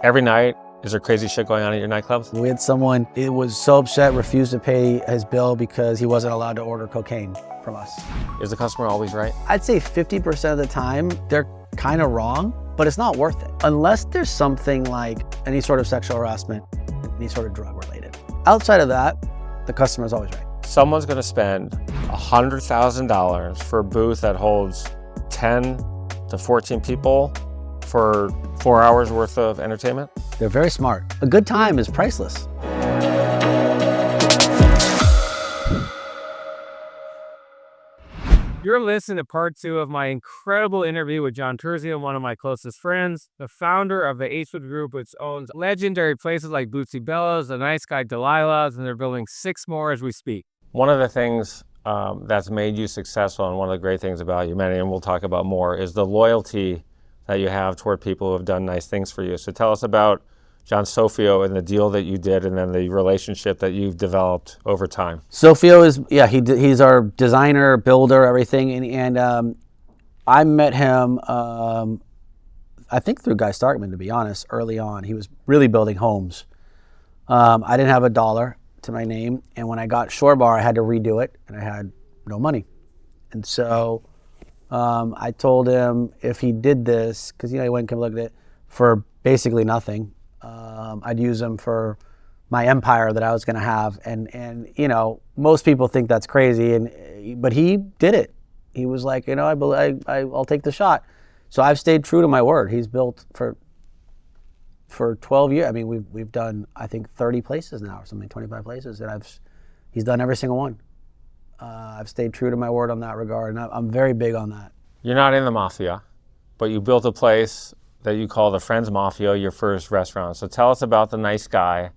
Every night, is there crazy shit going on at your nightclubs? We had someone, it was so upset, refused to pay his bill because he wasn't allowed to order cocaine from us. Is the customer always right? I'd say 50% of the time, they're kind of wrong, but it's not worth it. Unless there's something like any sort of sexual harassment, any sort of drug related. Outside of that, the customer's always right. Someone's gonna spend $100,000 for a booth that holds 10 to 14 people for 4 hours worth of entertainment? They're very smart. A good time is priceless. You're listening to part 2 of my incredible interview with John Terzian, one of my closest friends, the founder of the H.Wood Group, which owns legendary places like Bootsy Bellows, the nice guy Delilah, and they're building 6 more as we speak. One of the things that's made you successful, and one of the great things about you, Manny, and we'll talk about more, is the loyalty that you have toward people who have done nice things for you. So tell us about John Sofio and the deal that you did, and then the relationship that you've developed over time. Sofio is, he's our designer, builder, everything. And I met him, I think through Guy Starkman, to be honest, early on. He was really building homes. I didn't have a dollar to my name. And when I got Shore Bar, I had to redo it, and I had no money. And so I told him if he did this, because he went and come look at it, for basically nothing, I'd use him for my empire that I was going to have. And most people think that's crazy, but he did it. He was like, I'll take the shot. So I've stayed true to my word. He's built for 12 years. I mean, we've done, I think, 30 places now or something, 25 places, and he's done every single one. I've stayed true to my word on that regard, and I'm very big on that. You're not in the mafia, but you built a place that you call the Friends Mafia, your first restaurant. So tell us about the Nice Guy,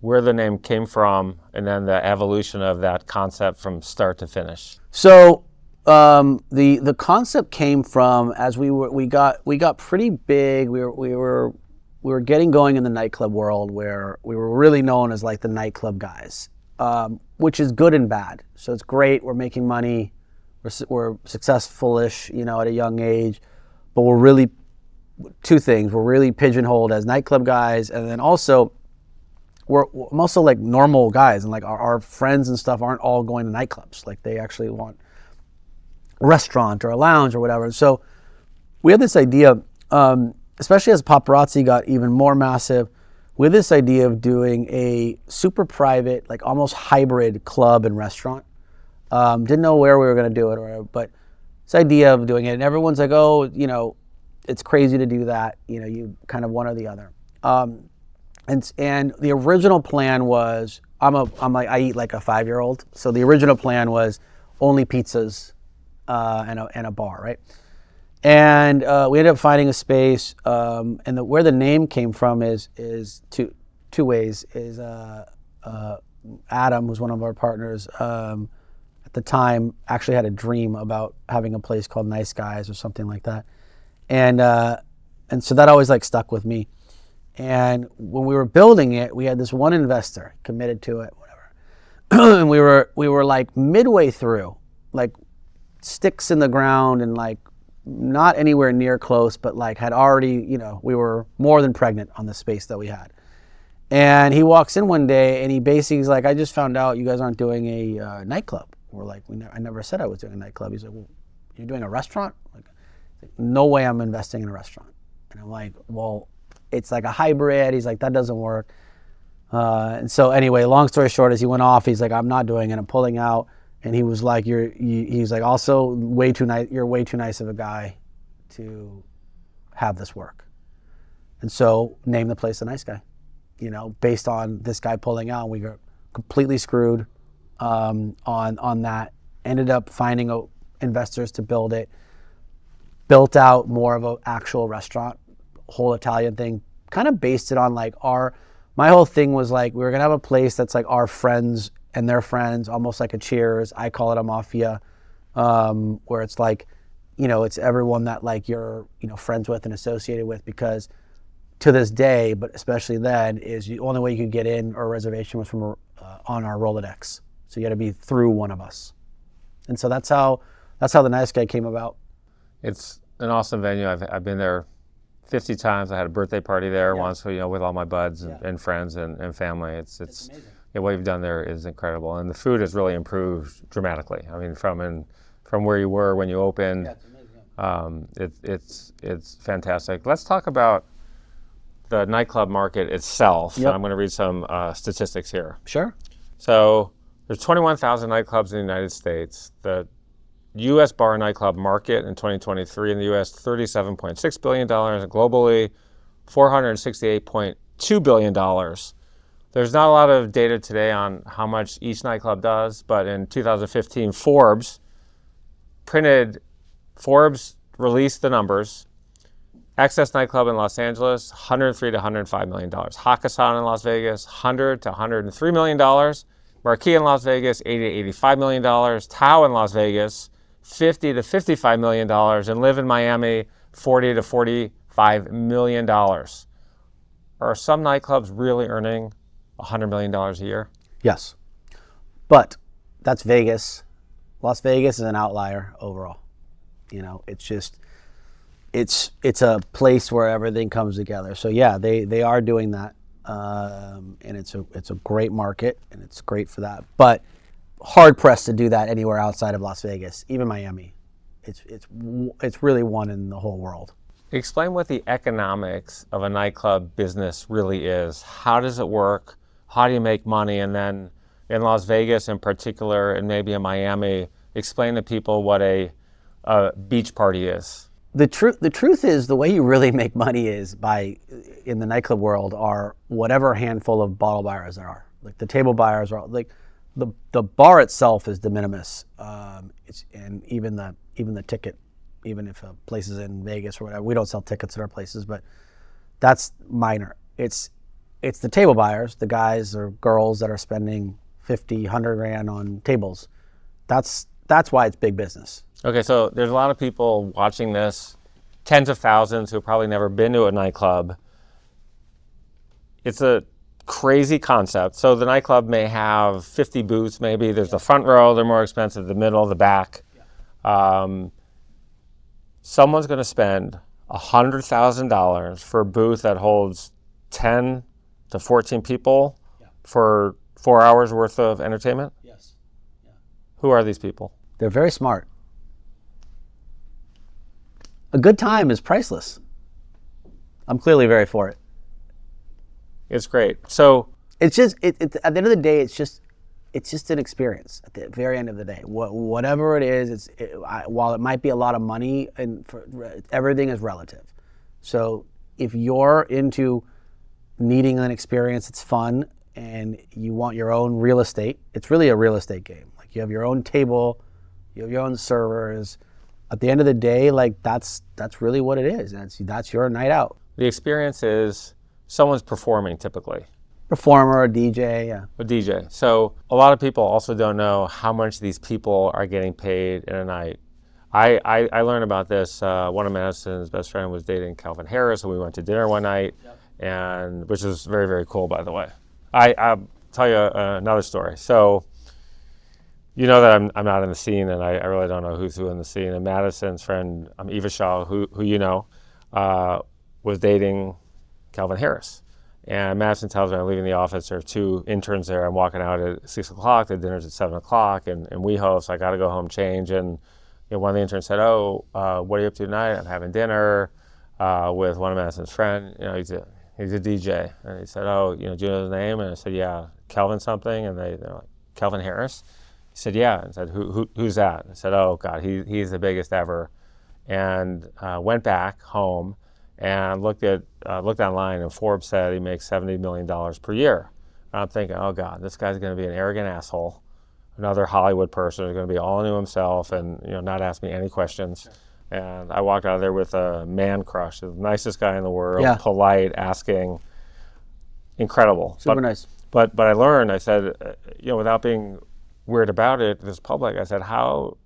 where the name came from, and then the evolution of that concept from start to finish. So the concept came from as we got pretty big. We were getting going in the nightclub world, where we were really known as like the nightclub guys, which is good and bad. So it's great. We're making money. We're successful-ish, at a young age, but we're really two things. We're really pigeonholed as nightclub guys, and then also I'm also like normal guys, and like our friends and stuff aren't all going to nightclubs. Like they actually want a restaurant or a lounge or whatever. So we had this idea, especially as paparazzi got even more massive, we had this idea of doing a super private, like almost hybrid club and restaurant. Didn't know where we were going to do it, or whatever, but this idea of doing it, and everyone's like, oh, it's crazy to do that. You kind of one or the other. And the original plan was, I eat like a 5-year-old. So the original plan was only pizzas and a bar, right? And we ended up finding a space, and where the name came from is two ways. Is Adam was one of our partners. At the time, actually had a dream about having a place called Nice Guys or something like that. And so that always like stuck with me. And when we were building it, we had this one investor committed to it, whatever. And we were like midway through, like sticks in the ground and like not anywhere near close, but like had already, we were more than pregnant on the space that we had. And he walks in one day and he basically is like, I just found out you guys aren't doing a nightclub. We're like, I never said I was doing a nightclub. He's like, well, you're doing a restaurant? Like, no way I'm investing in a restaurant. And I'm like, well, it's like a hybrid. He's like, that doesn't work. And so anyway, long story short, as he went off, he's like, I'm not doing it. I'm pulling out. And he was like, he's like, also way too nice. You're way too nice of a guy to have this work. And so name the place The Nice Guy, based on this guy pulling out. We got completely screwed on that. Ended up finding investors to build it. Built out more of an actual restaurant, whole Italian thing, kind of based it on like my whole thing was like, we were gonna have a place that's like our friends and their friends, almost like a Cheers. I call it a mafia, where it's like, it's everyone that like you're, friends with and associated with, because to this day, but especially then, is the only way you could get in or reservation was from on our Rolodex. So you had to be through one of us. And so that's how the Nice Guy came about. It's an awesome venue. I've been there 50 times. I had a birthday party there Yeah. once, with all my buds Yeah. and friends and family. It's amazing. what you've done there is incredible, and the food has really improved dramatically. I mean, from where you were when you opened, It's amazing. it's fantastic. Let's talk about the nightclub market itself. Yep. And I'm going to read some statistics here. Sure. So there's 21,000 nightclubs in the United States. The U.S. bar nightclub market in 2023 in the U.S. $37.6 billion, and globally $468.2 billion. There's not a lot of data today on how much each nightclub does, but in 2015, Forbes released the numbers. Access nightclub in Los Angeles, $103 to $105 million. Hakkasan in Las Vegas, $100 to $103 million. Marquee in Las Vegas, $80 to $85 million. Tao in Las Vegas, $50 to $55 million. And Live in Miami, $40 to $45 million. Are some nightclubs really earning $100 million a year? Yes. But that's Vegas. Las Vegas is an outlier overall. It's just, it's a place where everything comes together. So yeah, they are doing that. And it's a great market, and it's great for that. But hard pressed to do that anywhere outside of Las Vegas, even Miami. It's really one in the whole world. Explain what the economics of a nightclub business really is. How does it work? How do you make money? And then in Las Vegas in particular, and maybe in Miami, explain to people what a beach party is. The truth is, the way you really make money is in the nightclub world, are whatever handful of bottle buyers there are. Like the table buyers are like the bar itself is de minimis. And even the ticket, even if a place is in Vegas or whatever, we don't sell tickets at our places, but that's minor. It's the table buyers, the guys or girls that are spending 50, 100 grand on tables. That's why it's big business. Okay, so there's a lot of people watching this, tens of thousands who have probably never been to a nightclub. It's a crazy concept. So the nightclub may have 50 booths, maybe. There's the front row, they're more expensive, the middle, the back. Someone's going to spend $100,000 for a booth that holds 10 to 14 people for 4 hours worth of entertainment? Yes. Yeah. Who are these people? They're very smart. A good time is priceless. I'm clearly very for it. It's great. So It's just at the end of the day, it's just an experience. At the very end of the day, whatever it is, while it might be a lot of money, and everything is relative. So if you're into needing an experience, it's fun, and you want your own real estate, it's really a real estate game. Like you have your own table, you have your own servers. At the end of the day, like that's really what it is. That's your night out. the experience is someone's performing typically. Performer, a DJ, yeah. A DJ. So a lot of people also don't know how much these people are getting paid in a night. I learned about this. One of Madison's best friend was dating Calvin Harris, and we went to dinner one night, and which was very, very cool, by the way. I'll tell you another story. So you know that I'm not in the scene, and I really don't know who's who in the scene. And Madison's friend, Eva Shaw, who you know, was dating Calvin Harris. And Madison tells me I'm leaving the office. There are two interns there. I'm walking out at 6 o'clock. The dinner's at 7 o'clock, and we host. I got to go home, change. And one of the interns said, "Oh, what are you up to tonight?" "I'm having dinner with one of Madison's friends. He's a DJ." And he said, "Oh, do you know his name?" And I said, "Yeah, Calvin something." And they're like, "Calvin Harris?" He said, "Yeah." And I said, "Who's that?" I said, "Oh God, he's the biggest ever." And went back home and looked online, and Forbes said he makes $70 million per year. And I'm thinking, oh God, this guy's going to be an arrogant asshole, another Hollywood person who's going to be all into himself and not ask me any questions. And I walked out of there with a man crush, the nicest guy in the world, polite, asking, incredible. Super nice. But I learned, I said, without being weird about it, this public, I said, how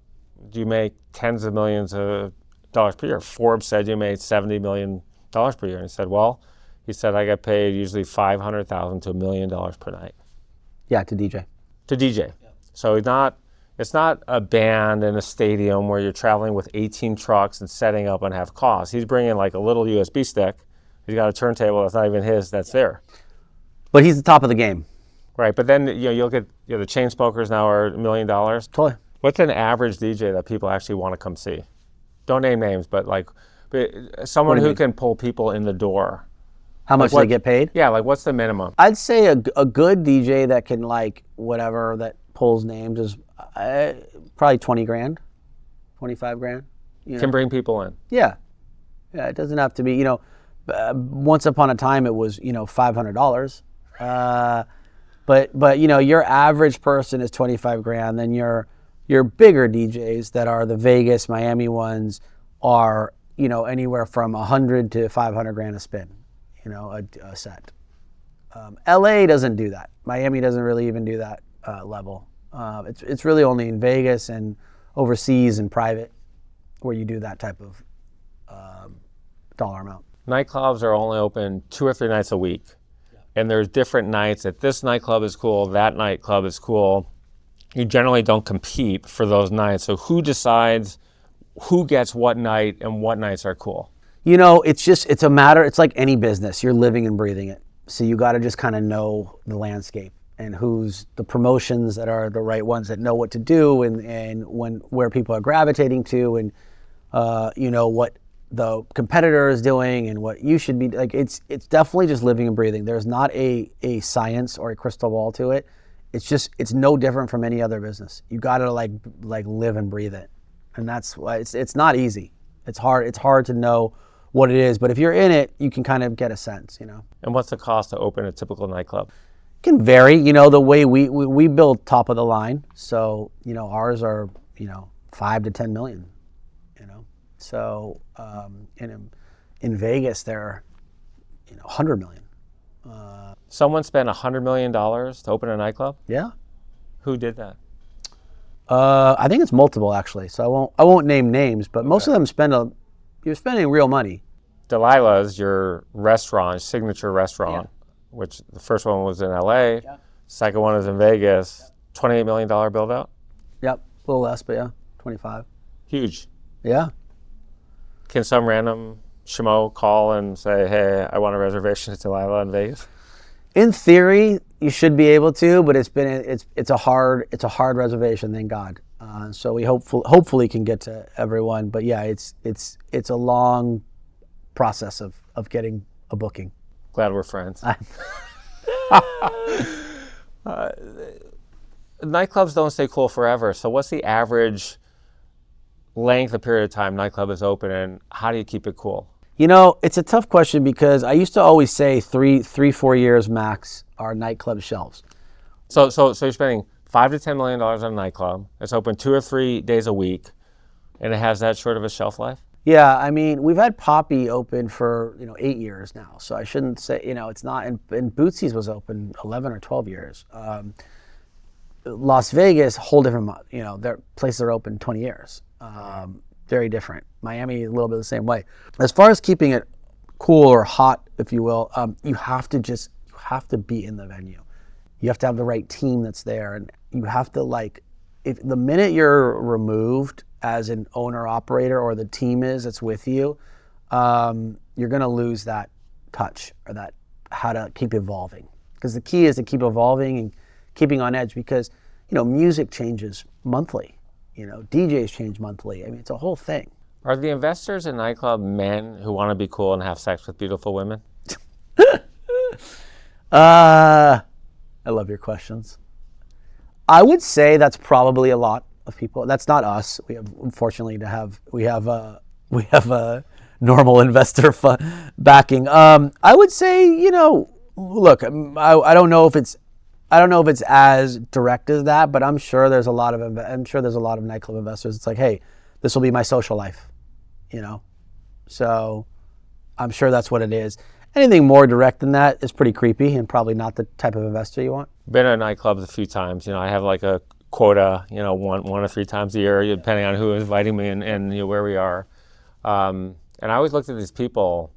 do you make tens of millions of dollars per year? Forbes said you made $70 million per year. And he said, I get paid usually $500,000 to $1 million per night. Yeah, to DJ. To DJ. Yeah. So It's not a band in a stadium where you're traveling with 18 trucks and setting up and have costs. He's bringing like a little USB stick. He's got a turntable that's not even his, that's there. But he's the top of the game. Right, but then you'll get the chain smokers now are $1 million. Totally. What's an average DJ that people actually want to come see? Don't name names, but like someone who can pull people in the door. How much do they get paid? Yeah, like what's the minimum? I'd say a good DJ that can like whatever that pulls names is probably 20 grand, 25 grand. Can bring people in. Yeah, it doesn't have to be. Once upon a time it was $500. But your average person is 25 grand. Then your bigger DJs that are the Vegas, Miami ones are anywhere from 100 to 500 grand a spin, a set. LA doesn't do that. Miami doesn't really even do that level. It's really only in Vegas and overseas and private where you do that type of dollar amount. Nightclubs are only open 2 or 3 nights a week. And there's different nights that this nightclub is cool, that nightclub is cool. You generally don't compete for those nights. So who decides who gets what night and what nights are cool? It's a matter, it's like any business. You're living and breathing it. So you got to just kind of know the landscape and who's the promotions that are the right ones that know what to do and where people are gravitating to and, what the competitor is doing and what you should be like. It's definitely just living and breathing. There's not a science or a crystal ball to it. It's no different from any other business. You got to like live and breathe it. And that's why it's not easy. It's hard to know what it is, but if you're in it, you can kind of get a sense, And what's the cost to open a typical nightclub? It can vary, the way we build top of the line. So, ours are, 5 to 10 million, So in Vegas, they're 100 million. Someone spent $100 million to open a nightclub? Yeah. Who did that? I think it's multiple actually. So I won't name names, but most of them you're spending real money. Delilah is your restaurant, signature restaurant, which the first one was in LA. Yeah. Second one is in Vegas. $28 million build out? Yep. A little less, but yeah, 25. Huge. Yeah. Can some random schmo call and say, hey, I want a reservation at Delilah in Vegas? In theory, you should be able to, but it's a hard reservation, thank God. So we hopefully can get to everyone, but yeah, it's a long process of getting a booking. Glad we're friends. Nightclubs don't stay cool forever. So what's the average length of period of time nightclub is open, and how do you keep it cool? It's a tough question because I used to always say 3-4 years max are nightclub shelves. So you're spending $5 to $10 million on a nightclub. It's open 2 or 3 days a week, and it has that short of a shelf life? Yeah, I mean, we've had Poppy open for 8 years now, so I shouldn't say it's not. And Bootsy's was open 11 or 12 years. Las Vegas, whole different. Their places are open 20 years. Very different. Miami, a little bit the same way. As far as keeping it cool or hot, if you will, you have to be in the venue. You have to have the right team that's there, and you have to if the minute you're removed as an owner operator or the team that's with you, you're gonna lose that touch or that how to keep evolving. Because the key is to keep evolving and keeping on edge because music changes monthly. DJs change monthly. I mean, it's a whole thing. Are the investors in nightclub men who want to be cool and have sex with beautiful women? I love your questions. I would say that's probably a lot of people. That's not us. We have, unfortunately, we have a normal investor backing. I would say, look, I don't know if it's as direct as that, but I'm sure there's a lot of nightclub investors. It's like, hey, this will be my social life, So I'm sure that's what it is. Anything more direct than that is pretty creepy and probably not the type of investor you want. Been at nightclubs a few times. I have like a quota, 1 or 3 times a year, depending on who is inviting me and where we are. And I always looked at these people.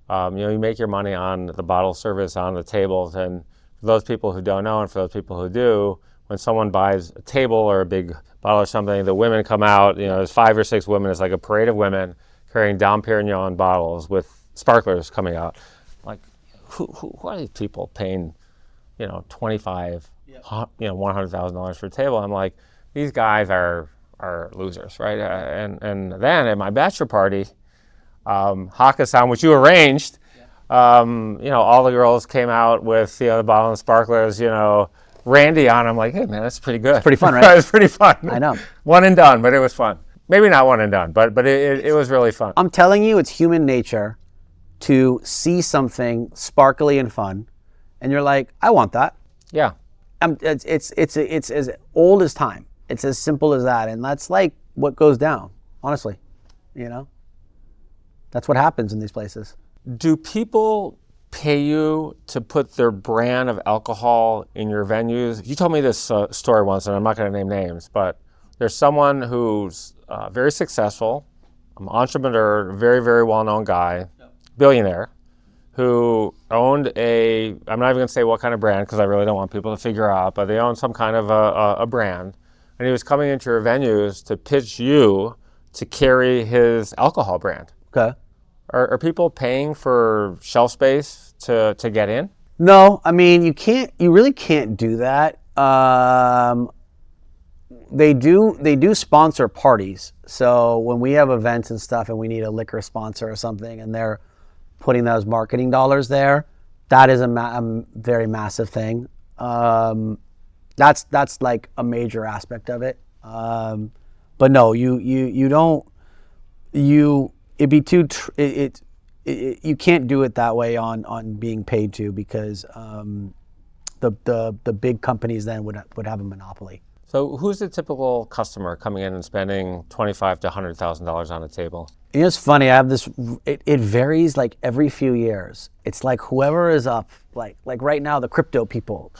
You make your money on the bottle service on the tables, and for those people who don't know and for those people who do, when someone buys a table or a big bottle of something. The women come out, there's 5 or 6 women. It's like a parade of women carrying Dom Perignon bottles with sparklers coming out. Like, who are these people paying, $25, $100,000 for a table? I'm like, these guys are losers, right? And then at my bachelor party, Hakkasan, which you arranged, all the girls came out with the bottle of sparklers, Randy on. I'm like, hey man, that's pretty good. It's pretty fun, right? It was pretty fun. I know. One and done, but it was fun. Maybe not one and done, but it was really fun. I'm telling you, it's human nature to see something sparkly and fun, and you're like, I want that. Yeah. It's as old as time. It's as simple as that, and that's like what goes down. Honestly, that's what happens in these places. Do people pay you to put their brand of alcohol in your venues? You told me this story once, and I'm not going to name names, but there's someone who's very successful, an entrepreneur, very, very well-known guy, billionaire, who owned I'm not even going to say what kind of brand because I really don't want people to figure out, but they own some kind of a brand, and he was coming into your venues to pitch you to carry his alcohol brand. Okay. Are people paying for shelf space to get in? No, I mean, you really can't do that. They do sponsor parties. So when we have events and stuff and we need a liquor sponsor or something and they're putting those marketing dollars there, that is a very massive thing. That's like a major aspect of it. But no, you don't, it'd be too, you can't do it that way on being paid to because the big companies then would have a monopoly. So who's the typical customer coming in and spending $25,000 to $100,000 on a table? It's funny. I have this. It varies like every few years. It's like whoever is up. Like right now, the crypto people.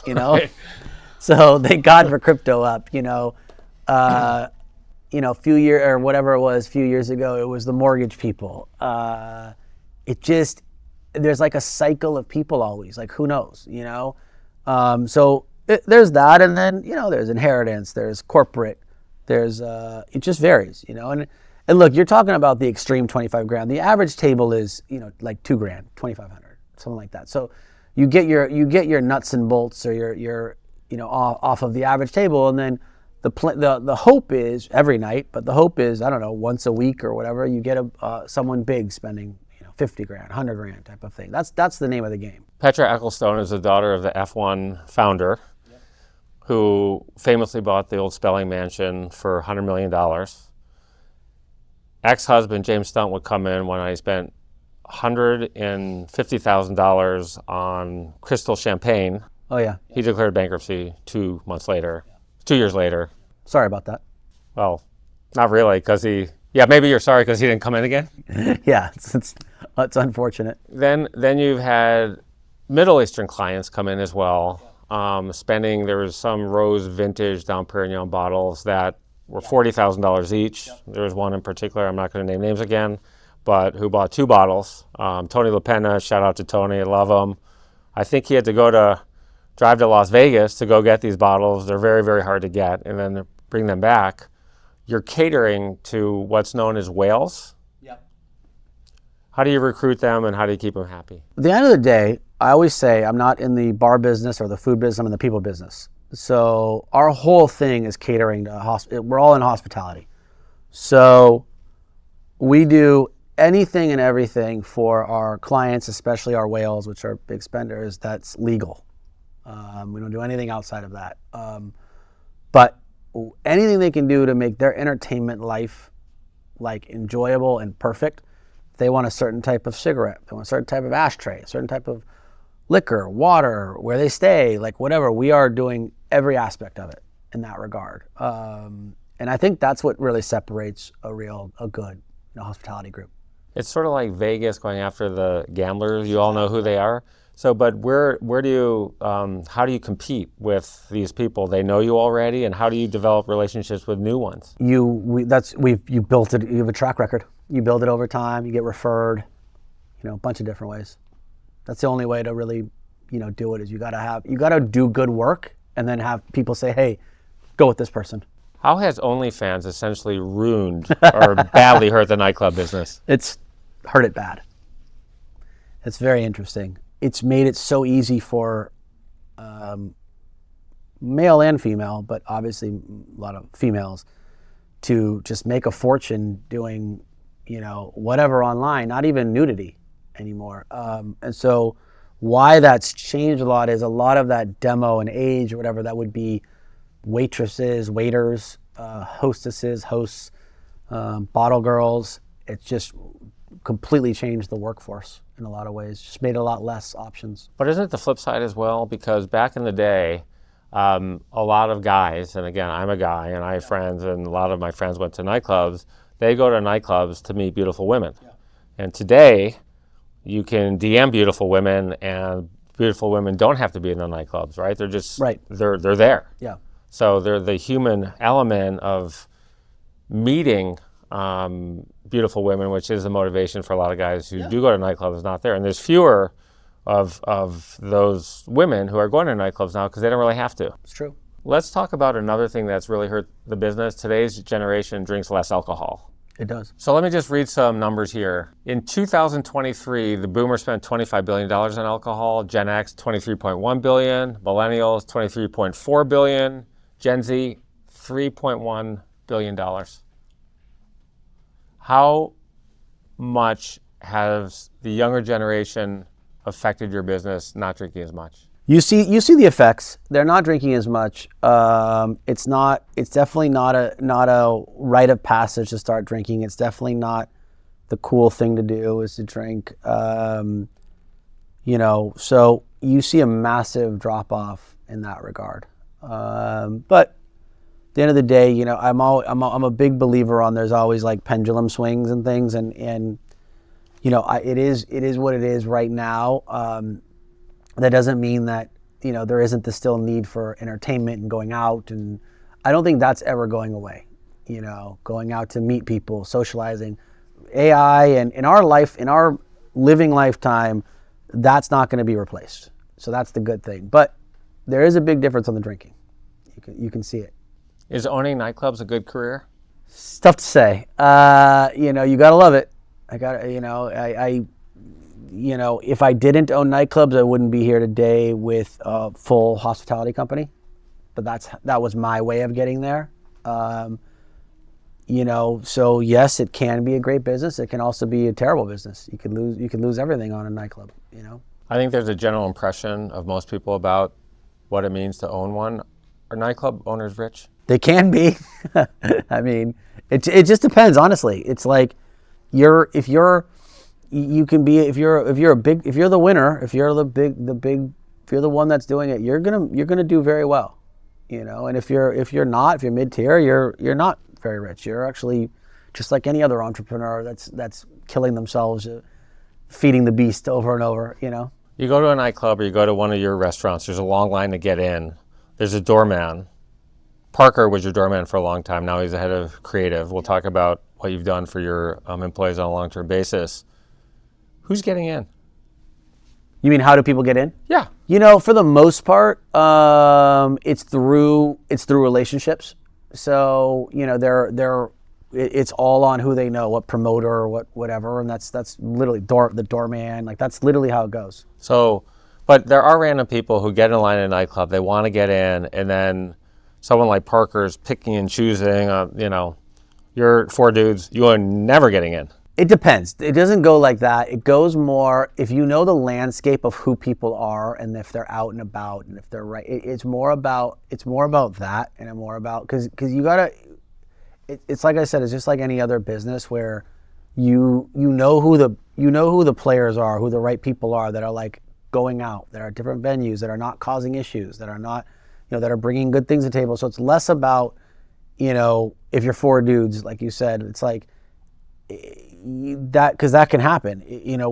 So thank God for crypto up. Few years or whatever it was, few years ago, it was the mortgage people. There's like a cycle of people always. Like who knows? There's that, and then there's inheritance, there's corporate, there's it just varies, and look, you're talking about the extreme 25 grand. The average table is like $2 grand, 2,500, something like that. So you get your nuts and bolts or your off of the average table, and then the hope is every night, but the hope is I don't know once a week or whatever you get someone big spending 50 grand, 100 grand type of thing. That's the name of the game. Petra Ecclestone is the daughter of the F1 founder, who famously bought the old Spelling Mansion for $100 million. Ex-husband James Stunt would come in when I spent $150,000 on Crystal Champagne. Oh yeah. He declared bankruptcy 2 months later, 2 years later. Sorry about that. Well, not really, because maybe you're sorry because he didn't come in again. Yeah, it's unfortunate. Then you've had Middle Eastern clients come in as well. There was some rose vintage Dom Perignon bottles that were $40,000 each. There was one in particular, I'm not going to name names again, but who bought 2 bottles. Tony LaPena, shout out to Tony, I love him. I think he had to drive to Las Vegas to go get these bottles. They're very, very hard to get, and then bring them back. You're catering to what's known as whales. Yep. How do you recruit them and how do you keep them happy? At the end of the day, I always say I'm not in the bar business or the food business, I'm in the people business. So our whole thing is catering to we're all in hospitality. So we do anything and everything for our clients, especially our whales, which are big spenders, that's legal. We don't do anything outside of that. But anything they can do to make their entertainment life like enjoyable and perfect. If they want a certain type of cigarette, they want a certain type of ashtray, a certain type of liquor, water, where they stay, like whatever, we are doing every aspect of it in that regard. And I think that's what really separates a good hospitality group. It's sort of like Vegas going after the gamblers. You all know who they are. So, but where do you, how do you compete with these people? They know you already, and how do you develop relationships with new ones? You built it. You have a track record. You build it over time. You get referred. A bunch of different ways. That's the only way to really, do it. Is you gotta do good work, and then have people say, "Hey, go with this person." How has OnlyFans essentially ruined or badly hurt the nightclub business? It's hurt it bad. It's very interesting. It's made it so easy for male and female, but obviously a lot of females, to just make a fortune doing, whatever online, not even nudity anymore. And so why that's changed a lot is a lot of that demo and age or whatever, that would be waitresses, waiters, hostesses, hosts, bottle girls. It's just completely changed the workforce in a lot of ways, just made a lot less options. But isn't it the flip side as well? Because back in the day, a lot of guys, and again, I'm a guy and I have friends, and a lot of my friends went to nightclubs. They go to nightclubs to meet beautiful women. Yeah. And today, you can DM beautiful women, and beautiful women don't have to be in the nightclubs, right? They're just, they're there. Yeah. So they're the human element of meeting beautiful women, which is the motivation for a lot of guys who do go to nightclubs, is not there. And there's fewer of those women who are going to nightclubs now because they don't really have to. It's true. Let's talk about another thing that's really hurt the business. Today's generation drinks less alcohol. It does. So let me just read some numbers here. In 2023, the boomers spent $25 billion on alcohol, Gen X $23.1 billion, millennials $23.4 billion, Gen Z $3.1 billion. How much has the younger generation affected your business not drinking as much? You see the effects. They're not drinking as much. It's definitely not a rite of passage to start drinking. It's definitely not the cool thing to do is to drink. So you see a massive drop off in that regard. But at the end of the day, I'm a big believer on there's always like pendulum swings and things, and it is what it is right now. That doesn't mean that, there isn't the still need for entertainment and going out. And I don't think that's ever going away, going out to meet people, socializing. AI and in our life, in our living lifetime, that's not going to be replaced. So that's the good thing. But there is a big difference on the drinking. You can see it. Is owning nightclubs a good career? It's tough to say. You got to love it. If I didn't own nightclubs, I wouldn't be here today with a full hospitality company. But that was my way of getting there. So yes, it can be a great business. It can also be a terrible business. You can lose everything on a nightclub. I think there's a general impression of most people about what it means to own one. Are nightclub owners rich? They can be. I mean, it just depends. Honestly, it's like if you're the winner, if you're if you're the one that's doing it, you're gonna do very well, And if you're mid-tier, you're not very rich. You're actually just like any other entrepreneur that's killing themselves, feeding the beast over and over. You go to a nightclub or you go to one of your restaurants. There's a long line to get in. There's a doorman. Parker was your doorman for a long time. Now he's the head of creative. We'll talk about what you've done for your employees on a long-term basis. Who's getting in? You mean how do people get in? Yeah. For the most part, it's through relationships. So it's all on who they know, what promoter or whatever, and that's literally the doorman. Like that's literally how it goes. So, but there are random people who get in line at a nightclub. They want to get in, and then someone like Parker's picking and choosing. You're four dudes. You are never getting in. It depends. It doesn't go like that. It goes more if you know the landscape of who people are and if they're out and about and if they're right. It's more about that, and more about because you gotta. It's like I said. It's just like any other business where you know who the players are, who the right people are that are like going out, that are at different venues, that are not causing issues, that are not that are bringing good things to the table. So it's less about if you're four dudes, like you said, it's like that because that can happen,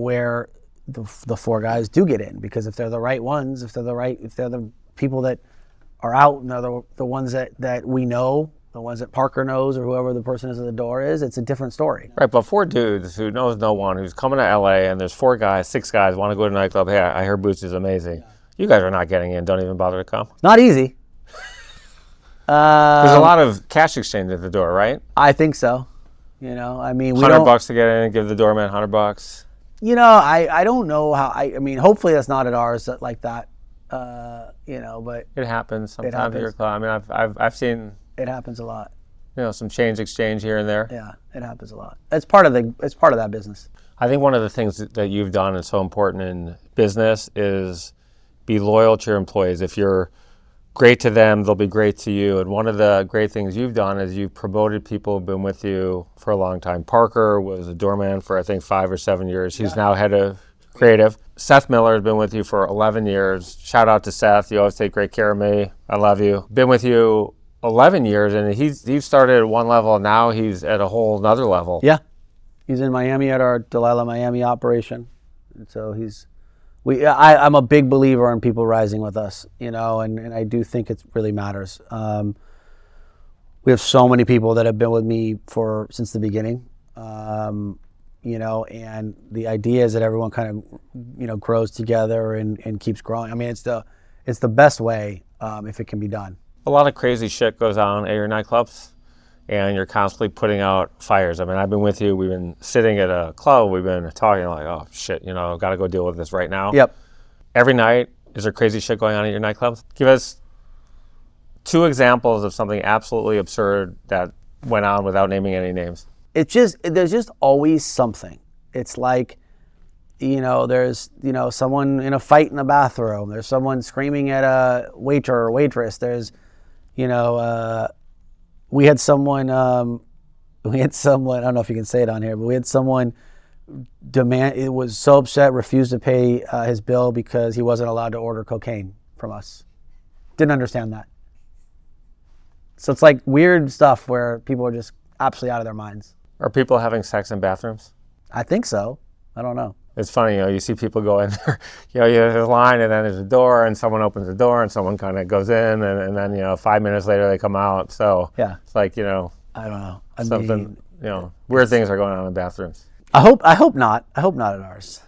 where the four guys do get in because if they're the right ones, if they're the people that are out and they're the ones that we know, the ones that Parker knows or whoever the person is at the door is, it's a different story. Right, but four dudes who knows no one, who's coming to LA and there's six guys want to go to a nightclub. Hey, I heard Boots is amazing. Yeah. You guys are not getting in. Don't even bother to come. Not easy. There's a lot of cash exchange at the door, right? I think so. You know, I mean, we $100 don't. to get in and give the doorman $100. You know, I don't know how. I mean, hopefully that's not at ours like that. You know, but It happens sometimes. happens. Your club. I mean, I've seen it happens a lot. some change exchange here and there. Yeah, it happens a lot. It's part of that business. I think one of the things that you've done and so important in business is be loyal to your employees. If you're great to them, they'll be great to you. And one of the great things you've done is you've promoted people who've been with you for a long time. Parker was a doorman for I think 5 or 7 years. He's now head of creative. Seth Miller has been with you for 11 years. Shout out to Seth. You always take great care of me. I love you. Been with you 11 years, and he's started at one level, and now he's at a whole nother level. Yeah, he's in Miami at our Delilah Miami operation, and so I'm a big believer in people rising with us, you know, and I do think it really matters. We have so many people that have been with me since the beginning, you know, and the idea is that everyone kind of, you know, grows together and keeps growing. I mean, it's the best way if it can be done. A lot of crazy shit goes on at your nightclubs, and you're constantly putting out fires. I mean, I've been with you. We've been sitting at a club. We've been talking like, oh, shit, you know, got to go deal with this right now. Yep. Every night, is there crazy shit going on at your nightclubs? Give us 2 examples of something absolutely absurd that went on without naming any names. There's just always something. It's like, you know, there's, you know, someone in a fight in the bathroom. There's someone screaming at a waiter or waitress. There's, you know, we had someone, I don't know if you can say it on here, but we had someone was so upset, refused to pay his bill because he wasn't allowed to order cocaine from us. Didn't understand that. So it's like weird stuff where people are just absolutely out of their minds. Are people having sex in bathrooms? I think so. I don't know. It's funny, you know, you see people go in there, you know, there's a line and then there's a door and someone opens the door and someone kind of goes in and then, you know, 5 minutes later they come out. So yeah, it's like, you know, I don't know. You know, weird things are going on in bathrooms. I hope not. I hope not at ours,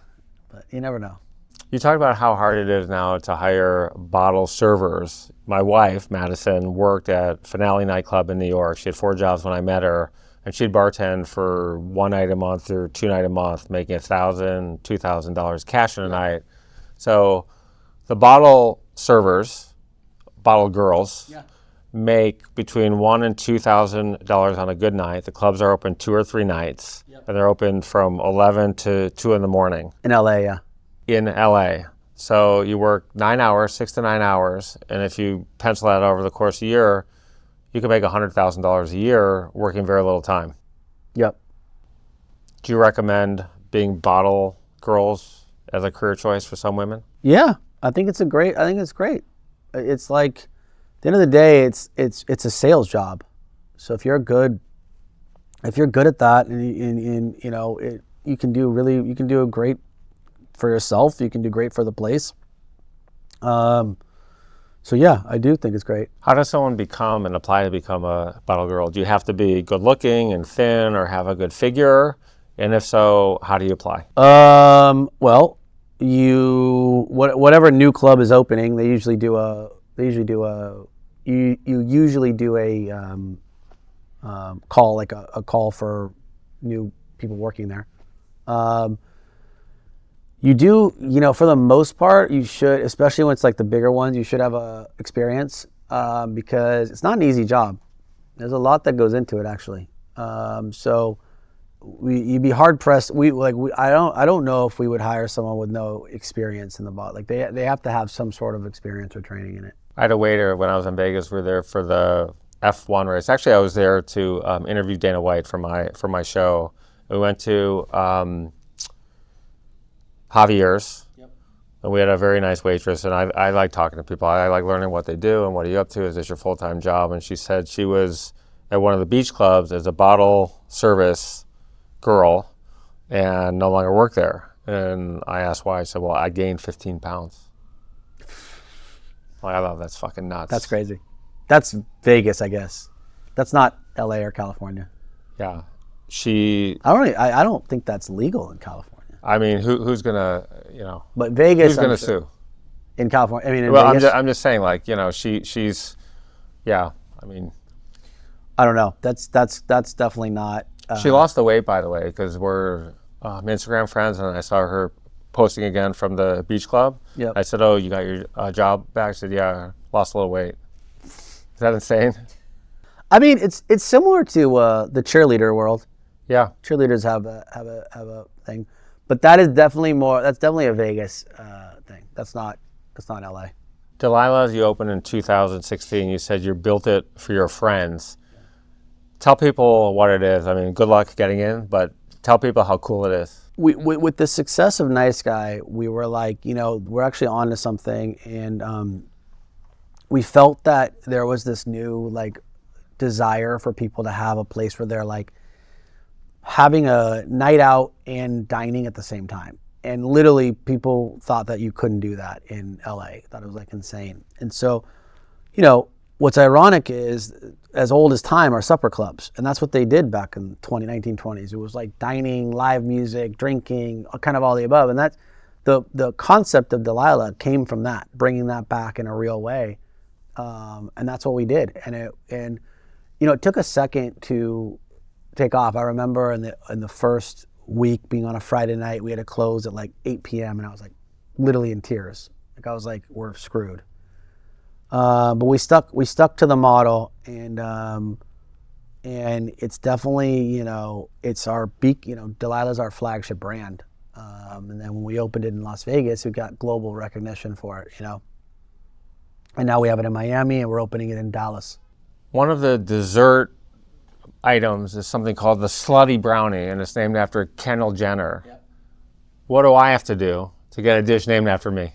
but you never know. You talked about how hard it is now to hire bottle servers. My wife, Madison, worked at Finale Nightclub in New York. She had 4 jobs when I met her. And she'd bartend for 1 night a month or 2 nights a month, making $1,000, $2,000 cash in a night. So the bottle servers, bottle girls, make between $1,000 and $2,000 on a good night. The clubs are open 2 or 3 nights, and they're open from 11 to 2 in the morning. In LA, yeah. In LA. So you work 9 hours, 6 to 9 hours, and if you pencil that over the course of a year, you can make $100,000 a year working very little time. Yep. Do you recommend being bottle girls as a career choice for some women? Yeah, I think it's great. It's like, at the end of the day, it's a sales job. So if you're good at that, and you know, you can do great for yourself. You can do great for the place. So yeah, I do think it's great. How does someone become and apply to become a bottle girl? Do you have to be good looking and thin or have a good figure? And if so, how do you apply? Well, whatever new club is opening, you usually do a call, like a call for new people working there. You do, you know, for the most part, you should, especially when it's like the bigger ones, you should have experience because it's not an easy job. There's a lot that goes into it, actually. So you'd be hard pressed. I don't know if we would hire someone with no experience in the bot. Like they have to have some sort of experience or training in it. I had a waiter when I was in Vegas. We were there for the F1 race. Actually, I was there to interview Dana White for my show. We went to Javier's, and we had a very nice waitress, and I like talking to people. I like learning what they do and what are you up to. Is this your full-time job? And she said she was at one of the beach clubs as a bottle service girl and no longer worked there. And I asked why. I said, well, I gained 15 pounds. Like, I thought that's fucking nuts. That's crazy. That's Vegas, I guess. That's not LA or California. Yeah. I don't think that's legal in California. I mean, who's gonna, you know? But Vegas, who's gonna sue? In California, I mean, well, Vegas? I'm just saying, like, you know, she's, yeah. I mean, I don't know. That's definitely not. She lost the weight, by the way, because we're Instagram friends, and I saw her posting again from the beach club. Yep. I said, "Oh, you got your job back?" She said, "Yeah, lost a little weight." Is that insane? I mean, it's similar to the cheerleader world. Yeah. Cheerleaders have a thing, but that is definitely more. That's definitely a Vegas thing. That's not LA. Delilah, you opened in 2016. You said you built it for your friends. Tell people what it is. I mean, good luck getting in, but tell people how cool it is. With the success of Nice Guy, we were like, we're actually on to something, and we felt that there was this new like desire for people to have a place where they're like having a night out and dining at the same time. And literally, people thought that you couldn't do that in LA. Thought it was like insane. And so, what's ironic is, as old as time are supper clubs, and that's what they did back in 1920s. It was like dining, live music, drinking, kind of all the above. And that's the concept of Delilah came from that, bringing that back in a real way, and that's what we did. And it took a second to take off. I remember in the first week being on a Friday night, we had to close at like 8 p.m. and I was like literally in tears. Like I was like, we're screwed. But we stuck to the model, and it's definitely, it's our Delilah's our flagship brand. And then when we opened it in Las Vegas, we got global recognition for it, and now we have it in Miami, and we're opening it in Dallas. One of the dessert items is something called the Slutty Brownie, and it's named after Kendall Jenner. Yep. What do I have to do to get a dish named after me?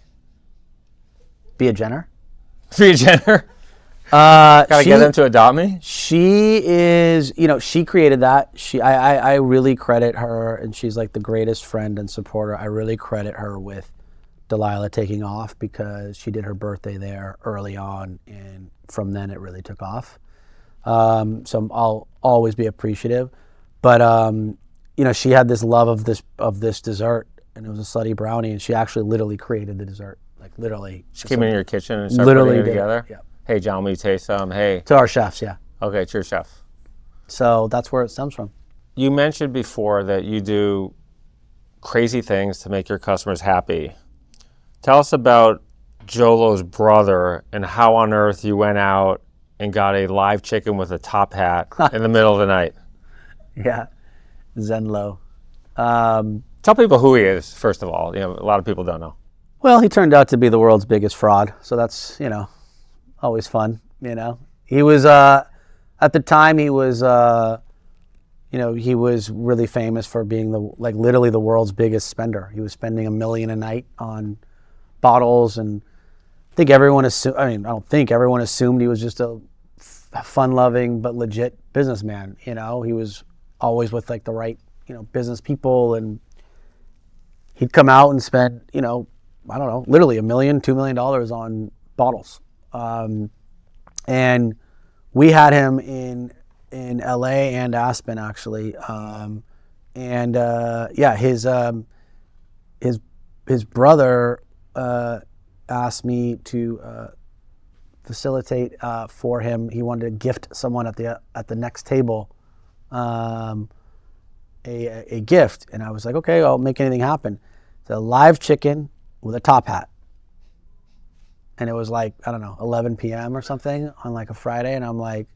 Be a Jenner? Be a Jenner? Gotta get them to adopt me? She is, she created that. I really credit her, and she's like the greatest friend and supporter. I really credit her with Delilah taking off, because she did her birthday there early on, and from then it really took off. So I'll always be appreciative. But she had this love of this dessert, and it was a Slutty Brownie, and she actually literally created the dessert. Like literally. She came in your kitchen and started putting it together? Yeah. Hey, John, will you taste some? Hey. To our chefs, yeah. Okay, to your chef. So that's where it stems from. You mentioned before that you do crazy things to make your customers happy. Tell us about Jolo's brother and how on earth you went out and got a live chicken with a top hat in the middle of the night. Yeah, Zenlo. Tell people who he is, first of all. A lot of people don't know. Well, he turned out to be the world's biggest fraud, so that's, always fun, He was, at the time, he was, he was really famous for being literally the world's biggest spender. He was spending $1 million a night on bottles, and I think everyone assumed, I don't think everyone assumed he was just a fun-loving but legit businessman, He was always with like the right, business people, and he'd come out and spend, I don't know, literally $1 million, $2 million on bottles. And we had him in LA and Aspen, actually. His brother asked me to facilitate for him. He wanted to gift someone at the next table a gift, and I was like, okay, I'll make anything happen. It's a live chicken with a top hat. And it was like, I don't know, 11 p.m. or something on like a Friday. And I'm like,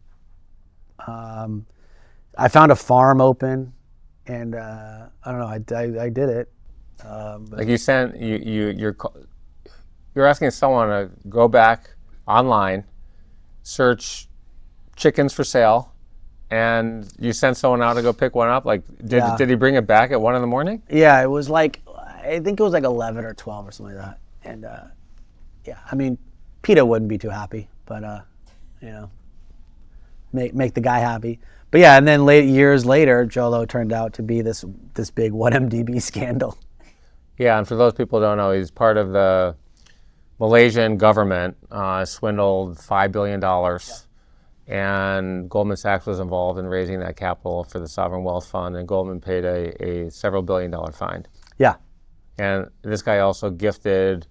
I found a farm open, and I don't know, I did it. Like you sent, you're asking someone to go back online, search chickens for sale, and you sent someone out to go pick one up? Like, did he bring it back at 1 a.m? Yeah, it was like, I think it was like 11 or 12 or something like that. And PETA wouldn't be too happy, but make the guy happy. But yeah, and then years later, Jolo turned out to be this big 1MDB scandal. Yeah, and for those people who don't know, he's part of the Malaysian government, swindled $5 billion, and Goldman Sachs was involved in raising that capital for the Sovereign Wealth Fund, and Goldman paid a several $billion fine. Yeah. And this guy also gifted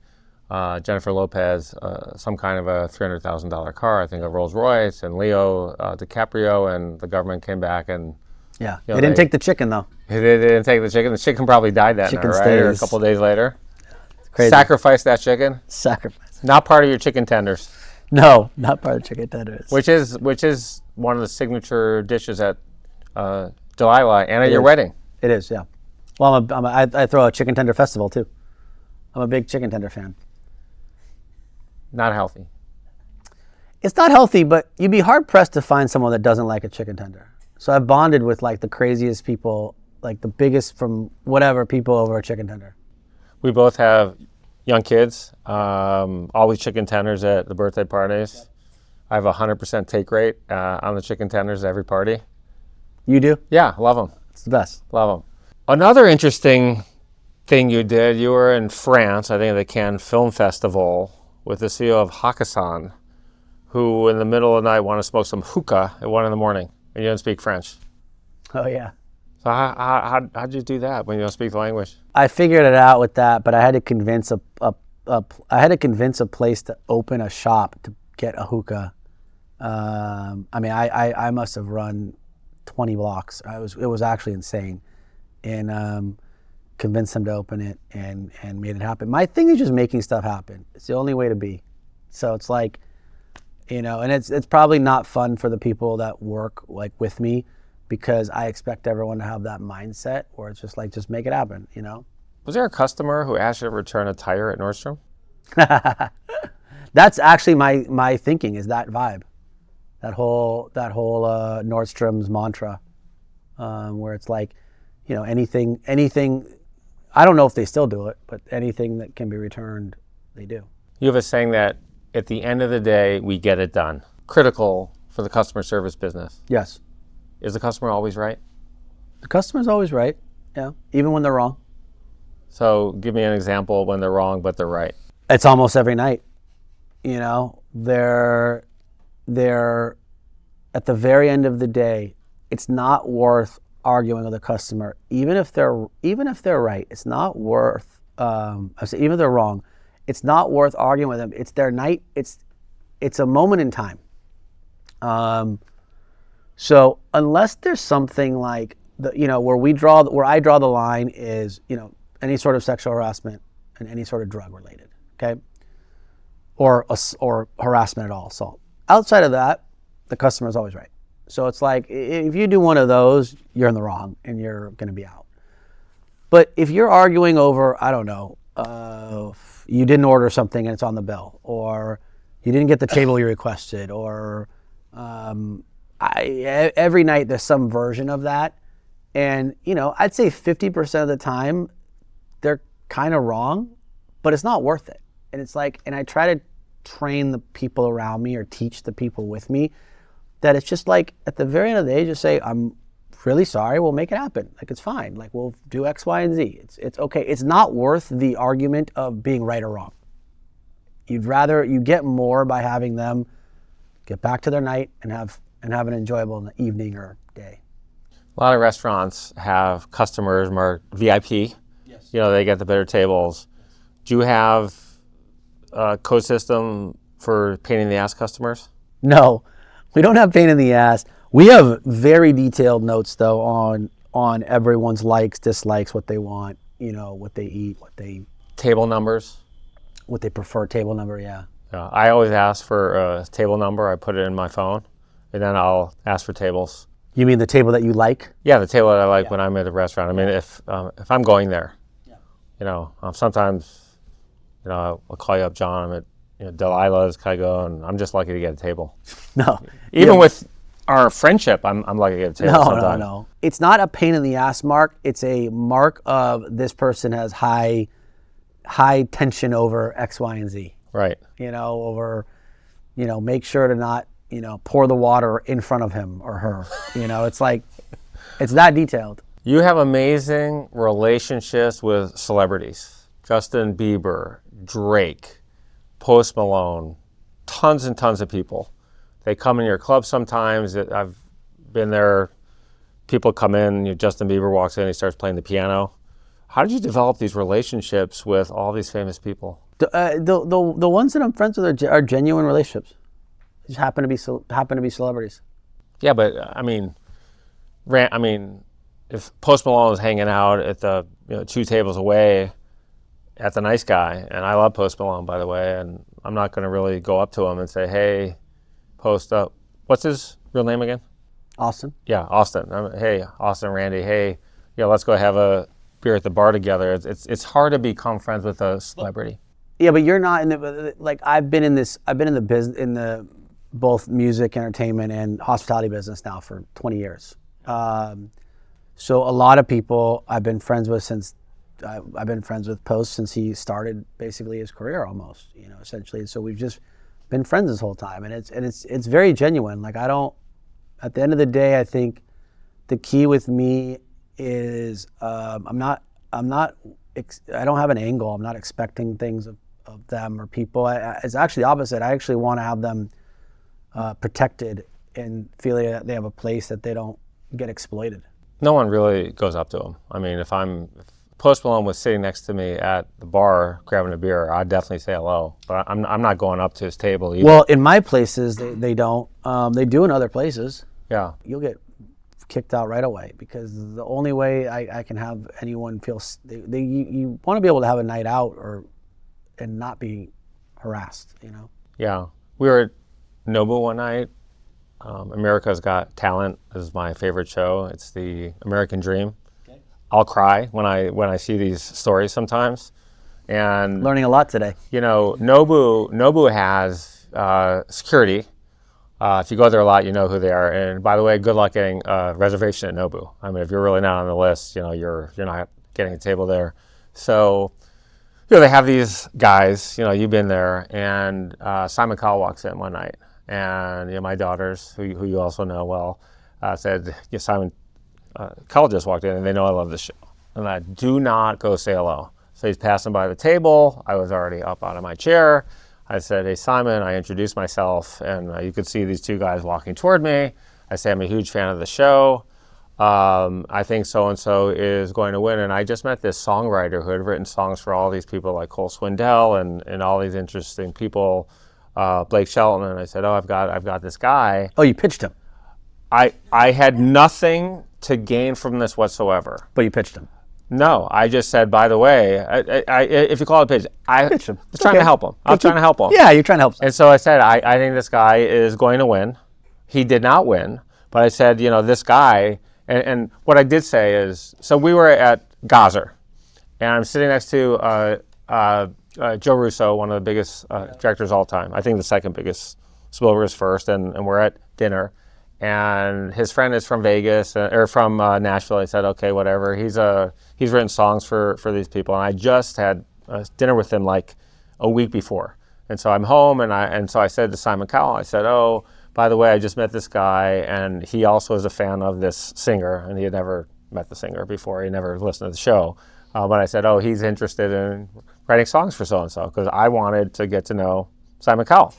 Jennifer Lopez some kind of a $300,000 car, I think a Rolls Royce, and Leo DiCaprio, and the government came back and Yeah, they didn't take the chicken though. They didn't take the chicken. The chicken probably died that night, right? Or a couple of days later. Crazy. Sacrifice that chicken. Sacrifice. Not part of your chicken tenders. No, not part of chicken tenders. Which is one of the signature dishes at Delilah and at your wedding. It is, yeah. Well, I throw a chicken tender festival too. I'm a big chicken tender fan. Not healthy. It's not healthy, but you'd be hard pressed to find someone that doesn't like a chicken tender. So I've bonded with like the craziest people, like the biggest from whatever people over a chicken tender. We both have young kids, always chicken tenders at the birthday parties. I have a 100% take rate on the chicken tenders at every party. You do? Yeah, love them. It's the best. Love them. Another interesting thing you did, you were in France, I think at the Cannes Film Festival, with the CEO of Hakkasan, who in the middle of the night wanted to smoke some hookah at 1 a.m, and you don't speak French. Oh yeah. So how'd you do that when you don't speak the language? I figured it out with that, but I had to convince a place to open a shop to get a hookah. I must have run 20 blocks. It was actually insane, and convinced them to open it and made it happen. My thing is just making stuff happen. It's the only way to be. So it's like, and it's probably not fun for the people that work like with me, because I expect everyone to have that mindset where it's just like, just make it happen, Was there a customer who asked you to return a tire at Nordstrom? That's actually my thinking, is that vibe, that whole Nordstrom's mantra, where it's like, anything. I don't know if they still do it, but anything that can be returned, they do. You have a saying that at the end of the day, we get it done. Critical for the customer service business. Yes. Is the customer always right? The customer's always right, yeah, even when they're wrong. So give me an example when they're wrong, but they're right. It's almost every night. They're at the very end of the day, it's not worth arguing with a customer, even if they're right. It's not worth. Even if they're wrong, it's not worth arguing with them. It's their night. It's a moment in time. So unless there's something like where I draw the line is any sort of sexual harassment and any sort of drug related, okay, or harassment at all, assault. Outside of that, the customer is always right. So it's like, if you do one of those, you're in the wrong and you're going to be out. But if you're arguing over, I don't know, you didn't order something and it's on the bill, or you didn't get the table you requested, or every night there's some version of that. And, I'd say 50% of the time they're kind of wrong, but it's not worth it. And it's like, and I try to train the people around me or teach the people with me that it's just like, at the very end of the day, just say, I'm really sorry, we'll make it happen. Like, it's fine. Like, we'll do X, Y, and Z. It's okay. It's not worth the argument of being right or wrong. You get more by having them get back to their night and have an enjoyable evening or day. A lot of restaurants have customers marked VIP. Yes. They get the better tables. Do you have a code system for pain in the ass customers? No, we don't have pain in the ass. We have very detailed notes though on everyone's likes, dislikes, what they want, what they eat, Table numbers? What they prefer, table number, yeah. I always ask for a table number. I put it in my phone, and then I'll ask for tables. You mean the table that you like? Yeah, the table that I like when I'm at a restaurant. I mean, if I'm going there, sometimes, I'll call you up, John. I'm at Delilah's, can I go? And I'm just lucky to get a table. No. Even with our friendship, I'm lucky to get a table sometimes. No. It's not a pain in the ass mark. It's a mark of this person has high tension over X, Y, and Z. Right. Make sure to not, pour the water in front of him or her. It's like, it's that detailed. You have amazing relationships with celebrities. Justin Bieber, Drake, Post Malone, tons and tons of people. They come in your club sometimes. I've been there. People come in, Justin Bieber walks in, he starts playing the piano. How did you develop these relationships with all these famous people? The ones that I'm friends with are genuine relationships. Just happen to be celebrities. Yeah, but I mean, if Post Malone was hanging out at the 2 tables away at the Nice Guy, and I love Post Malone, by the way, and I'm not going to really go up to him and say, "Hey, Post up." What's his real name again? Austin. Yeah, Austin. Hey, Austin, Randy. Hey, let's go have a beer at the bar together. It's hard to become friends with a celebrity. Yeah, but you're not in the like. I've been in the business, in the both music, entertainment, and hospitality business now for 20 years. So a lot of people I've been friends with since I've been friends with Post since he started basically his career almost, essentially. So we've just been friends this whole time, and it's very genuine. Like at the end of the day, I think the key with me is I don't have an angle. I'm not expecting things of them or people. It's actually the opposite. I actually want to have them protected and feeling that they have a place that they don't get exploited. No one really goes up to him. I mean, if Post Malone was sitting next to me at the bar grabbing a beer, I'd definitely say hello. But I'm not going up to his table either. Well, in my places, they don't. They do in other places. Yeah. You'll get kicked out right away, because the only way I can have anyone feel you want to be able to have a night out and not be harassed. Yeah. We were at Nobu one night. America's Got Talent is my favorite show. It's the American dream. Okay. I'll cry when I see these stories sometimes. And learning a lot today. Nobu has security. If you go there a lot, you know who they are. And by the way, good luck getting a reservation at Nobu. I mean, if you're really not on the list, you're not getting a table there. So, they have these guys. You've been there, and Simon Cowell walks in one night. And my daughters, who you also know well, said, Simon Cowell just walked in, and they know I love this show. And I do not go say hello. So he's passing by the table. I was already up out of my chair. I said, "Hey, Simon," I introduced myself, and you could see these 2 guys walking toward me. I say, "I'm a huge fan of the show. I think so-and-so is going to win." And I just met this songwriter who had written songs for all these people like Cole Swindell and all these interesting people. Blake Shelton, and I said, "Oh, I've got this guy." Oh, you pitched him. I had nothing to gain from this whatsoever. But you pitched him. No, I just said, by the way, if you call it a pitch, I was trying to help him. I was trying to help him. Yeah, you're trying to help him. And so I said, I think this guy is going to win. He did not win, but I said, this guy, and what I did say is, so we were at Gazer, and I'm sitting next to Joe Russo, one of the biggest directors of all time. I think the second biggest. Spielberg's first, and we're at dinner. And his friend is from Vegas, or from Nashville. I said, okay, whatever. He's written songs for these people. And I just had dinner with him like a week before. And so I'm home, and so I said to Simon Cowell, I said, "Oh, by the way, I just met this guy, and he also is a fan of this singer." And he had never met the singer before. He never listened to the show. But I said, "Oh, he's interested in writing songs for so-and-so," because I wanted to get to know Simon Cowell.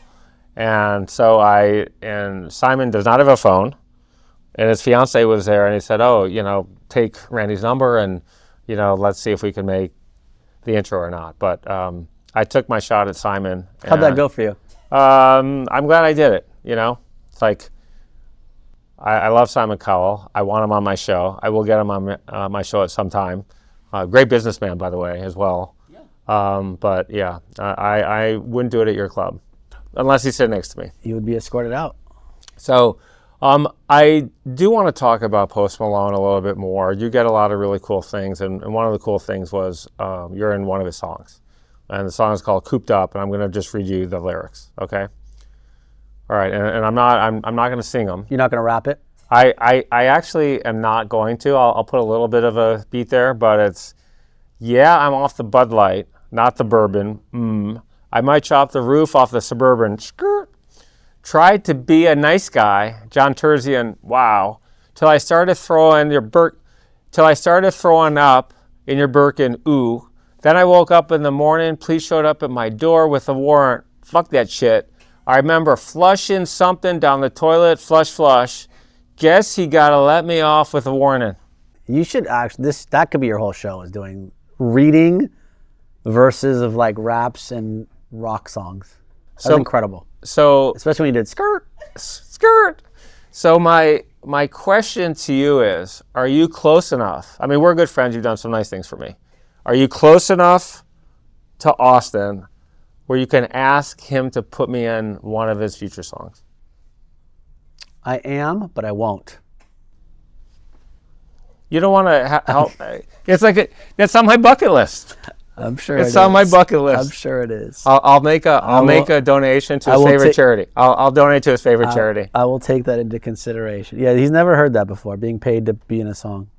And so Simon does not have a phone, and his fiance was there, and he said, "Oh, take Randy's number, and, let's see if we can make the intro or not." But I took my shot at Simon. How'd that go for you? I'm glad I did it, It's like, I love Simon Cowell. I want him on my show. I will get him on my show at some time. Great businessman, by the way, as well. Yeah. But yeah, I wouldn't do it at your club. Unless he's sitting next to me. You would be escorted out. So I do want to talk about Post Malone a little bit more. You get a lot of really cool things, and one of the cool things was you're in one of his songs. And the song is called Cooped Up, and I'm going to just read you the lyrics, okay? All right, and I'm not going to sing them. You're not going to rap it? I actually am not going to. I'll put a little bit of a beat there, but it's, "Yeah, I'm off the Bud Light, not the bourbon. I might chop the roof off the Suburban. Skirt. Tried to be a nice guy, John Terzian. Wow. Till I started throwing up in your Birkin. Ooh. Then I woke up in the morning. Police showed up at my door with a warrant. Fuck that shit. I remember flushing something down the toilet. Flush. Guess he gotta let me off with a warning." You should actually. That could be your whole show, is doing reading verses of like raps and rock songs. That's incredible. So Especially when you did skirt. skirt. So my question to you is, are you close enough? I mean, we're good friends. You've done some nice things for me. Are you close enough to Austin where you can ask him to put me in one of his future songs? I am, but I won't. You don't want to help. It's like that's on my bucket list. I'm sure it's on my bucket list. I'm sure it is. I'll make a donation to his favorite charity. I'll donate to his favorite charity. I will take that into consideration. Yeah, he's never heard that before, being paid to be in a song.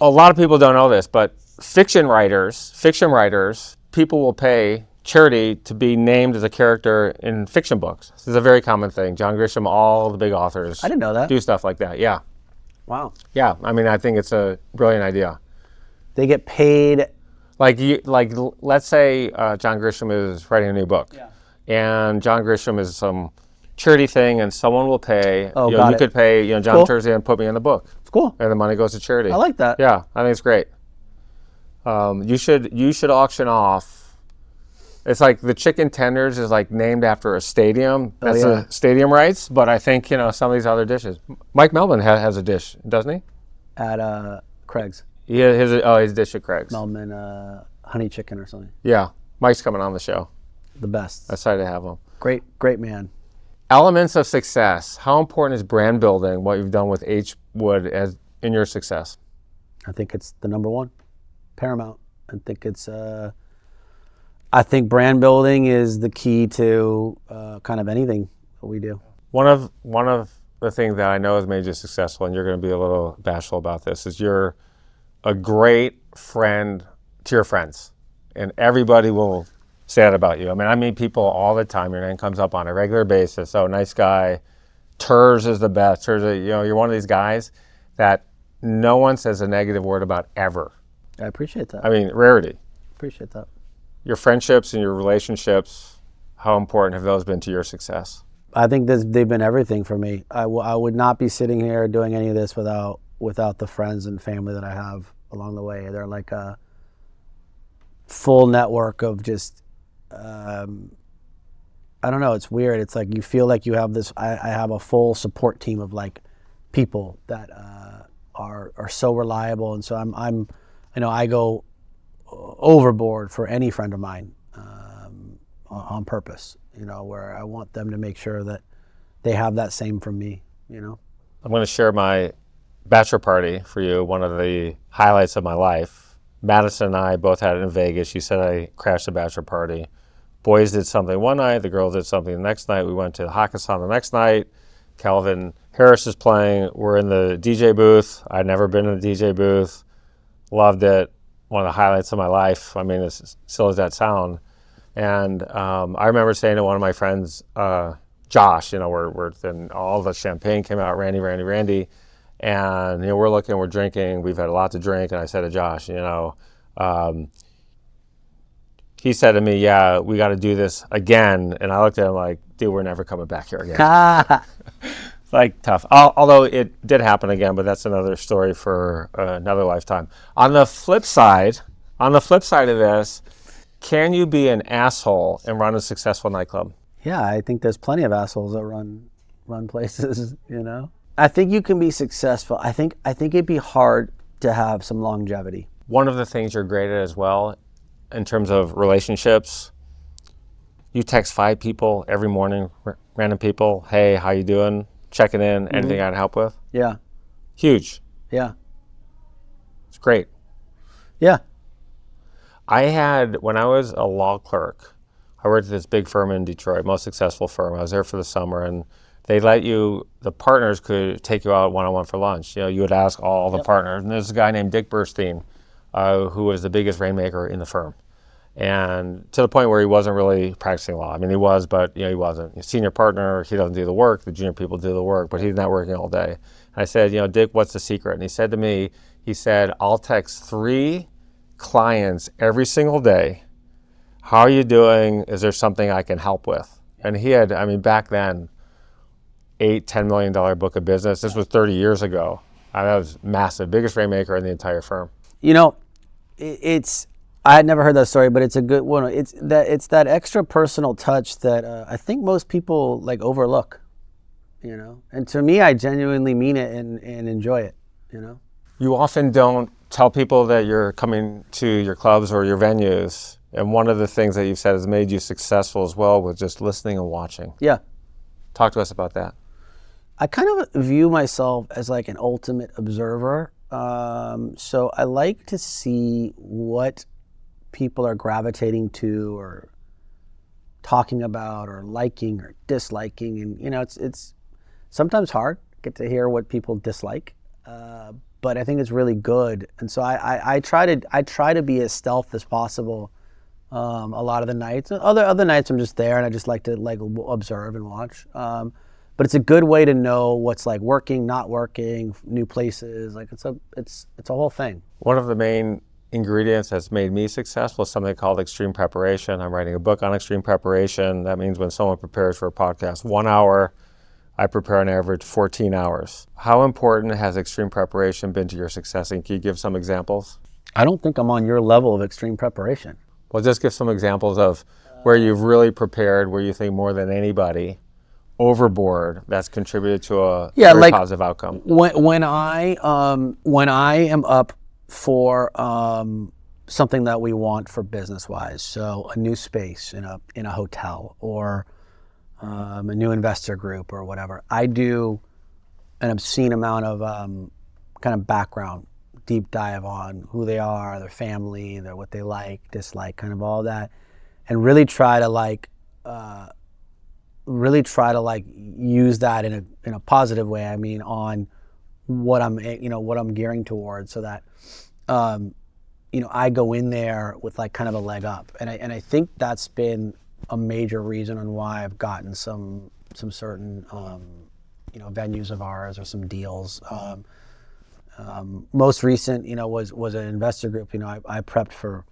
A lot of people don't know this, but fiction writers, people will pay charity to be named as a character in fiction books. This is a very common thing. John Grisham, all the big authors. I didn't know that. Do stuff like that. Yeah. Wow. Yeah. I mean, I think it's a brilliant idea. They get paid. Let's say John Grisham is writing a new book, and John Grisham is some charity thing, and someone will pay. You could pay, John Terzian put me in the book. It's cool. And the money goes to charity. I like that. Yeah, I think it's great. You should auction off. It's like the chicken tenders is like named after a stadium. That's a stadium rights, but I think some of these other dishes. Mike Melvin has a dish, doesn't he? At Craig's. He has his dish at Craig's. Melvin honey chicken or something. Yeah, Mike's coming on the show. The best. Excited to have him. Great man. Elements of success. How important is brand building? What you've done with H.Wood as in your success? I think it's the number one, paramount. I think brand building is the key to kind of anything that we do. One of the things that I know has made you successful, and you're going to be a little bashful about this, is you're a great friend to your friends, and everybody will say that about you. I meet people all the time. Your name comes up on a regular basis. Oh, nice guy. Terz is the best. You're one of these guys that no one says a negative word about ever. I appreciate that. Rarity. Appreciate that. Your friendships and your relationships, how important have those been to your success? I think they've been everything for me. I would not be sitting here doing any of this without the friends and family that I have along the way. They're like a full network of just, I don't know, it's weird. It's like you feel like you have this, I have a full support team of like people that are so reliable. And so I go overboard for any friend of mine on purpose, where I want them to make sure that they have that same from me, I'm going to share my bachelor party for you, one of the highlights of my life. Madison and I both had it in Vegas. She said I crashed the bachelor party. Boys did something one night, the girls did something the next night. We went to the Hakkasan the next night. Calvin Harris is playing. We're in the DJ booth. I'd never been in the DJ booth. Loved it. One of the highlights of my life. As silly as that sound. And I remember saying to one of my friends, Josh, then all the champagne came out, Randy. And, we're looking, we're drinking, we've had a lot to drink. And I said to Josh, he said to me, yeah, we got to do this again. And I looked at him like, dude, we're never coming back here again. It's like tough. Although it did happen again, but that's another story for another lifetime. On the flip side of this, can you be an asshole and run a successful nightclub? Yeah, I think there's plenty of assholes that run places, I think you can be successful. I think it'd be hard to have some longevity. One of the things you're great at as well, in terms of relationships, you text 5 people every morning, random people. Hey, how you doing? Checking in. Anything I can help with? Yeah. Huge. Yeah. It's great. Yeah. When I was a law clerk, I worked at this big firm in Detroit, most successful firm. I was there for the summer, and they the partners could take you out one-on-one for lunch. You would ask all the partners. And there's a guy named Dick Burstein, who was the biggest rainmaker in the firm. And to the point where he wasn't really practicing law. He was, but he wasn't. Senior partner, he doesn't do the work. The junior people do the work, but he's not working all day. And I said, Dick, what's the secret? And he said to me, I'll text 3 clients every single day. How are you doing? Is there something I can help with? And he had, back then, $8-10 million book of business. This was 30 years ago. That was massive, biggest rainmaker in the entire firm. I had never heard that story, but it's a good one. It's that extra personal touch that I think most people like overlook, you know. And to me, I genuinely mean it and enjoy it, you know. You often don't tell people that you're coming to your clubs or your venues, and one of the things that you've said has made you successful as well was just listening and watching. Yeah. Talk to us about that. I kind of view myself as like an ultimate observer. So I like to see what people are gravitating to or talking about or liking or disliking. And, you know, it's sometimes hard to get to hear what people dislike. But I think it's really good. And so I try to be as stealth as possible. A lot of the nights, other nights I'm just there and I just like to like observe and watch. But it's a good way to know what's like working, not working, new places. Like it's a whole thing. One of the main ingredients that's made me successful is something called extreme preparation. I'm writing a book on extreme preparation. That means when someone prepares for a podcast, 1 hour, I prepare on average 14 hours. How important has extreme preparation been to your success? And can you give some examples? I don't think I'm on your level of extreme preparation. Well, just give some examples of where you've really prepared, where you think more than anybody overboard that's contributed to a very like positive outcome. When I am up for something that we want for business wise, so a new space in a hotel or a new investor group or whatever, I do an obscene amount of kind of background deep dive on who they are, their family, what they like, dislike, kind of all that, and really try to use that in a positive way. I mean, on what I'm gearing towards, so that I go in there with like kind of a leg up, and I think that's been a major reason on why I've gotten some certain venues of ours or some deals. Most recent, was an investor group. I prepped for,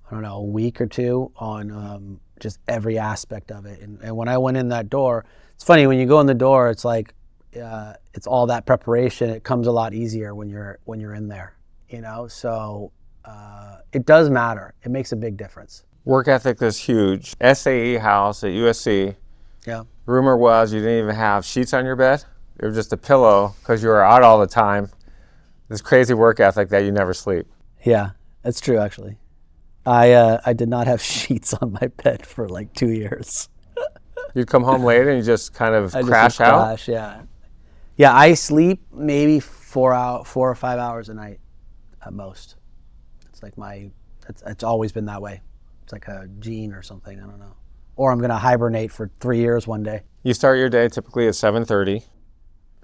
I don't know, a week or two on just every aspect of it. And when I went in that door, it's funny, when you go in the door, it's like, it's all that preparation. It comes a lot easier when you're in there, so it does matter. It makes a big difference. Work ethic is huge. SAE house at USC. Yeah. Rumor was you didn't even have sheets on your bed. It was just a pillow because you were out all the time. This crazy work ethic that you never sleep. Yeah, that's true actually. I did not have sheets on my bed for like 2 years. You'd come home late and you just kind of crash out? Crash, yeah. Yeah, I sleep maybe 4 or 5 hours a night at most. It's like it's always been that way. It's like a gene or something, I don't know. Or I'm gonna hibernate for 3 years one day. You start your day typically at 7:30.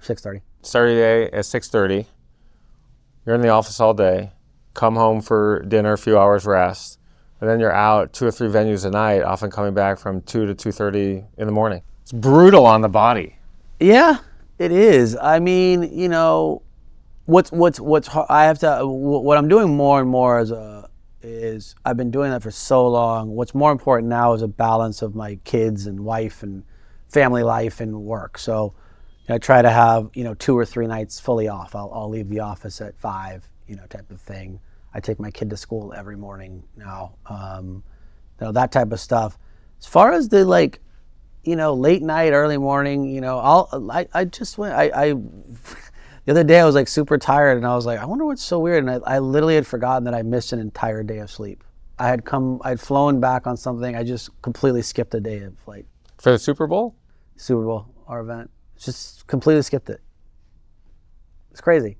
6:30. Start your day at 6:30. You're in the office all day. Come home for dinner, a few hours rest, and then you're out 2 or 3 venues a night, often coming back from 2 to 2:30 in the morning. It's brutal on the body. Yeah, it is. I mean, what I'm doing more and more is I've been doing that for so long. What's more important now is a balance of my kids and wife and family life and work. So I try to have 2 or 3 nights fully off. I'll leave the office at 5, type of thing. I take my kid to school every morning now. That type of stuff. As far as the late night, early morning, I just went. The other day I was like super tired and I was like, I wonder what's so weird. And I literally had forgotten that I missed an entire day of sleep. I'd flown back on something. I just completely skipped a day of flight. For the Super Bowl? Super Bowl, our event. Just completely skipped it. It's crazy.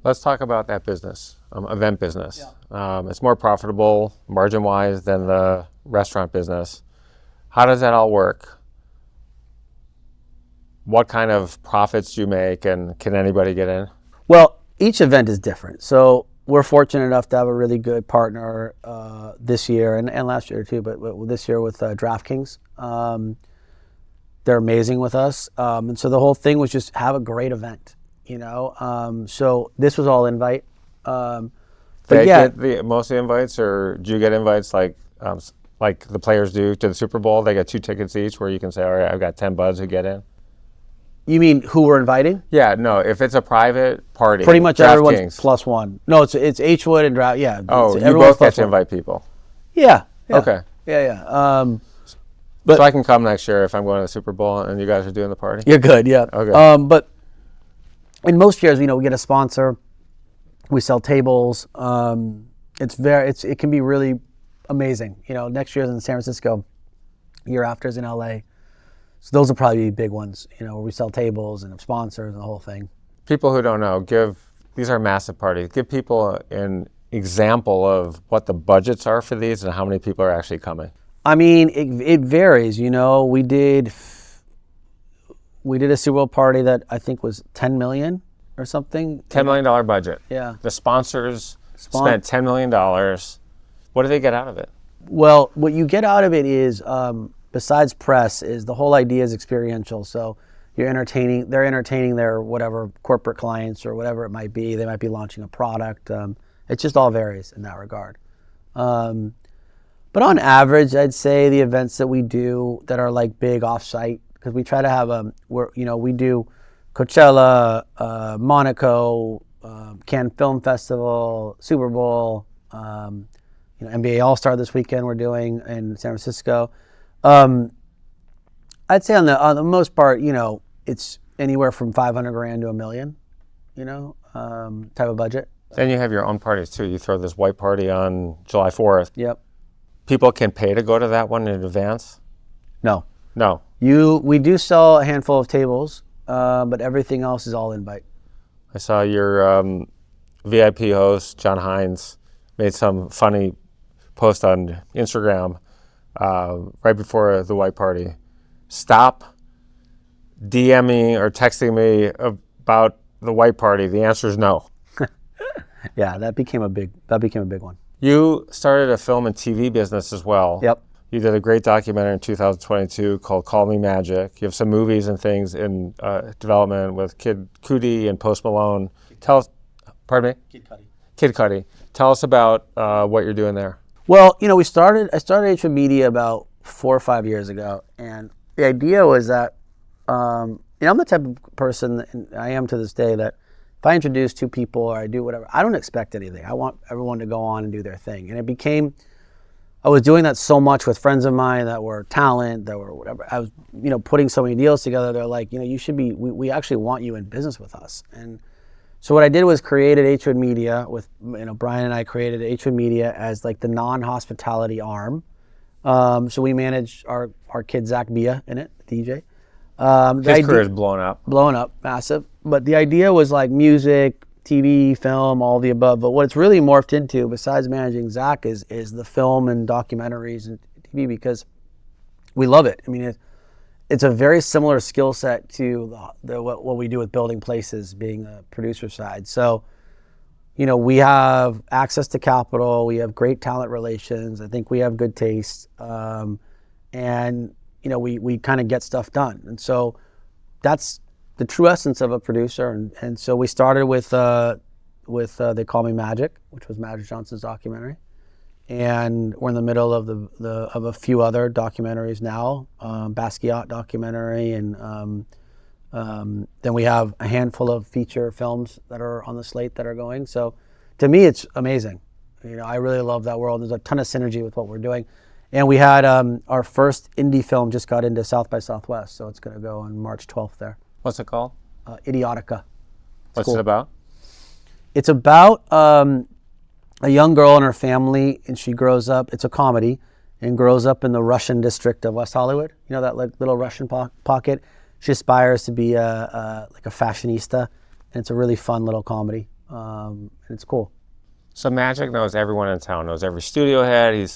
Let's talk about that business, event business. Yeah. It's more profitable margin-wise than the restaurant business. How does that all work? What kind of profits do you make, and can anybody get in? Well, each event is different. So we're fortunate enough to have a really good partner this year and last year too, but this year with DraftKings. They're amazing with us. And so the whole thing was just have a great event, So this was all invite. But get most of the invites, or do you get invites like the players do to the Super Bowl? They get 2 tickets each where you can say, all right, I've got 10 buds who get in. You mean who we're inviting? Yeah, no. If it's a private party, Pretty much everyone's DraftKings. plus one. No, it's H.Wood and Draft. Yeah. Oh, you everyone's both get plus to one. invite people. Yeah. Okay. Yeah. But so I can come next year if I'm going to the Super Bowl and you guys are doing the party. You're good. Yeah. Okay. But in most years, we get a sponsor. We sell tables. It can be really amazing. Next year's in San Francisco. Year after is in LA. So those will probably be big ones, where we sell tables and have sponsors and the whole thing. People who don't know, these are massive parties. Give people an example of what the budgets are for these and how many people are actually coming. I mean, it varies. We did a Super Bowl party that I think was $10 million or something. $10 million budget. Yeah. The sponsors spent $10 million. What do they get out of it? Well, what you get out of it is, besides press, is the whole idea is experiential. So they're entertaining their whatever corporate clients or whatever it might be. They might be launching a product. It just all varies in that regard. But on average, I'd say the events that we do that are like big offsite, because we try to have we do Coachella, Monaco, Cannes Film Festival, Super Bowl, NBA All-Star this weekend we're doing in San Francisco. I'd say on the most part, it's anywhere from $500,000 to $1 million, type of budget. Then you have your own parties too. You throw this white party on July 4th. Yep. People can pay to go to that one in advance? No. No. We do sell a handful of tables, but everything else is all invite. I saw your VIP host, John Hines, made some funny post on Instagram right before the white party. Stop DMing or texting me about the white party. The answer is no. Yeah, that became a big one. You started a film and TV business as well. Yep. You did a great documentary in 2022 called Call Me Magic. You have some movies and things in development with Kid Cudi and Post Malone. Pardon me? Kid Cudi. Tell us about what you're doing there. Well, I started H.Wood Media about 4 or 5 years ago, and the idea was that I'm the type of person, and I am to this day, that if I introduce two people or I do whatever, I don't expect anything. I want everyone to go on and do their thing. And I was doing that so much with friends of mine that were talent, that were whatever. I was, putting so many deals together. They're like, you should be, we actually want you in business with us. And so what I did was created H.Wood Media with, Brian and I created H.Wood Media as like the non-hospitality arm. So we manage our kid Zach Bia in it, DJ. His career is blown up. Blown up, massive. But the idea was like music, TV, film, all the above. But what it's really morphed into, besides managing Zach, is the film and documentaries and TV, because we love it. I mean, it's a very similar skill set to what we do with building places, being a producer side. So, we have access to capital. We have great talent relations. I think we have good taste. And we kind of get stuff done. And so that's the true essence of a producer. And so we started with They Call Me Magic, which was Magic Johnson's documentary. And we're in the middle of of a few other documentaries now, Basquiat documentary, and then we have a handful of feature films that are on the slate that are going. So to me, it's amazing. I really love that world. There's a ton of synergy with what we're doing. And we had our first indie film just got into South by Southwest, so it's going to go on March 12th there. What's it called? Idiotica. What's it about? It's about a young girl and her family, and she grows up, it's a comedy, and grows up in the Russian district of West Hollywood. That like little Russian pocket. She aspires to be like a fashionista, and it's a really fun little comedy, and it's cool. So Magic knows everyone in town, knows every studio head.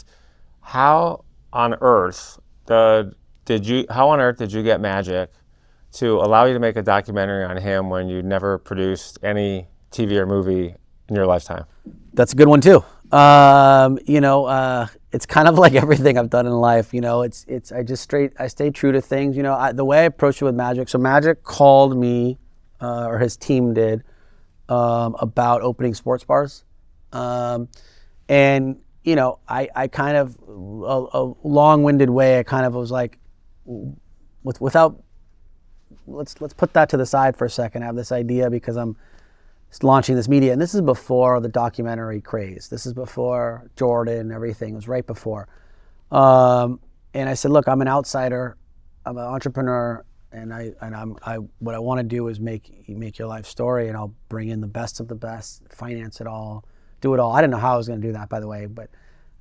How on earth did you get Magic to allow you to make a documentary on him when you never produced any TV or movie in your lifetime? That's a good one too. It's kind of like everything I've done in life. I stay true to things. The way I approached it with Magic. So Magic called me, or his team did, about opening sports bars, and I kind of a long-winded way. I kind of was like, without let's put that to the side for a second. I have this idea because I'm launching this media, and this is before the documentary craze. This is before Jordan, everything. It was right before. And I said, look, I'm an outsider. I'm an entrepreneur, and what I want to do is make your life story, and I'll bring in the best of the best, finance it all, do it all. I didn't know how I was going to do that, by the way, but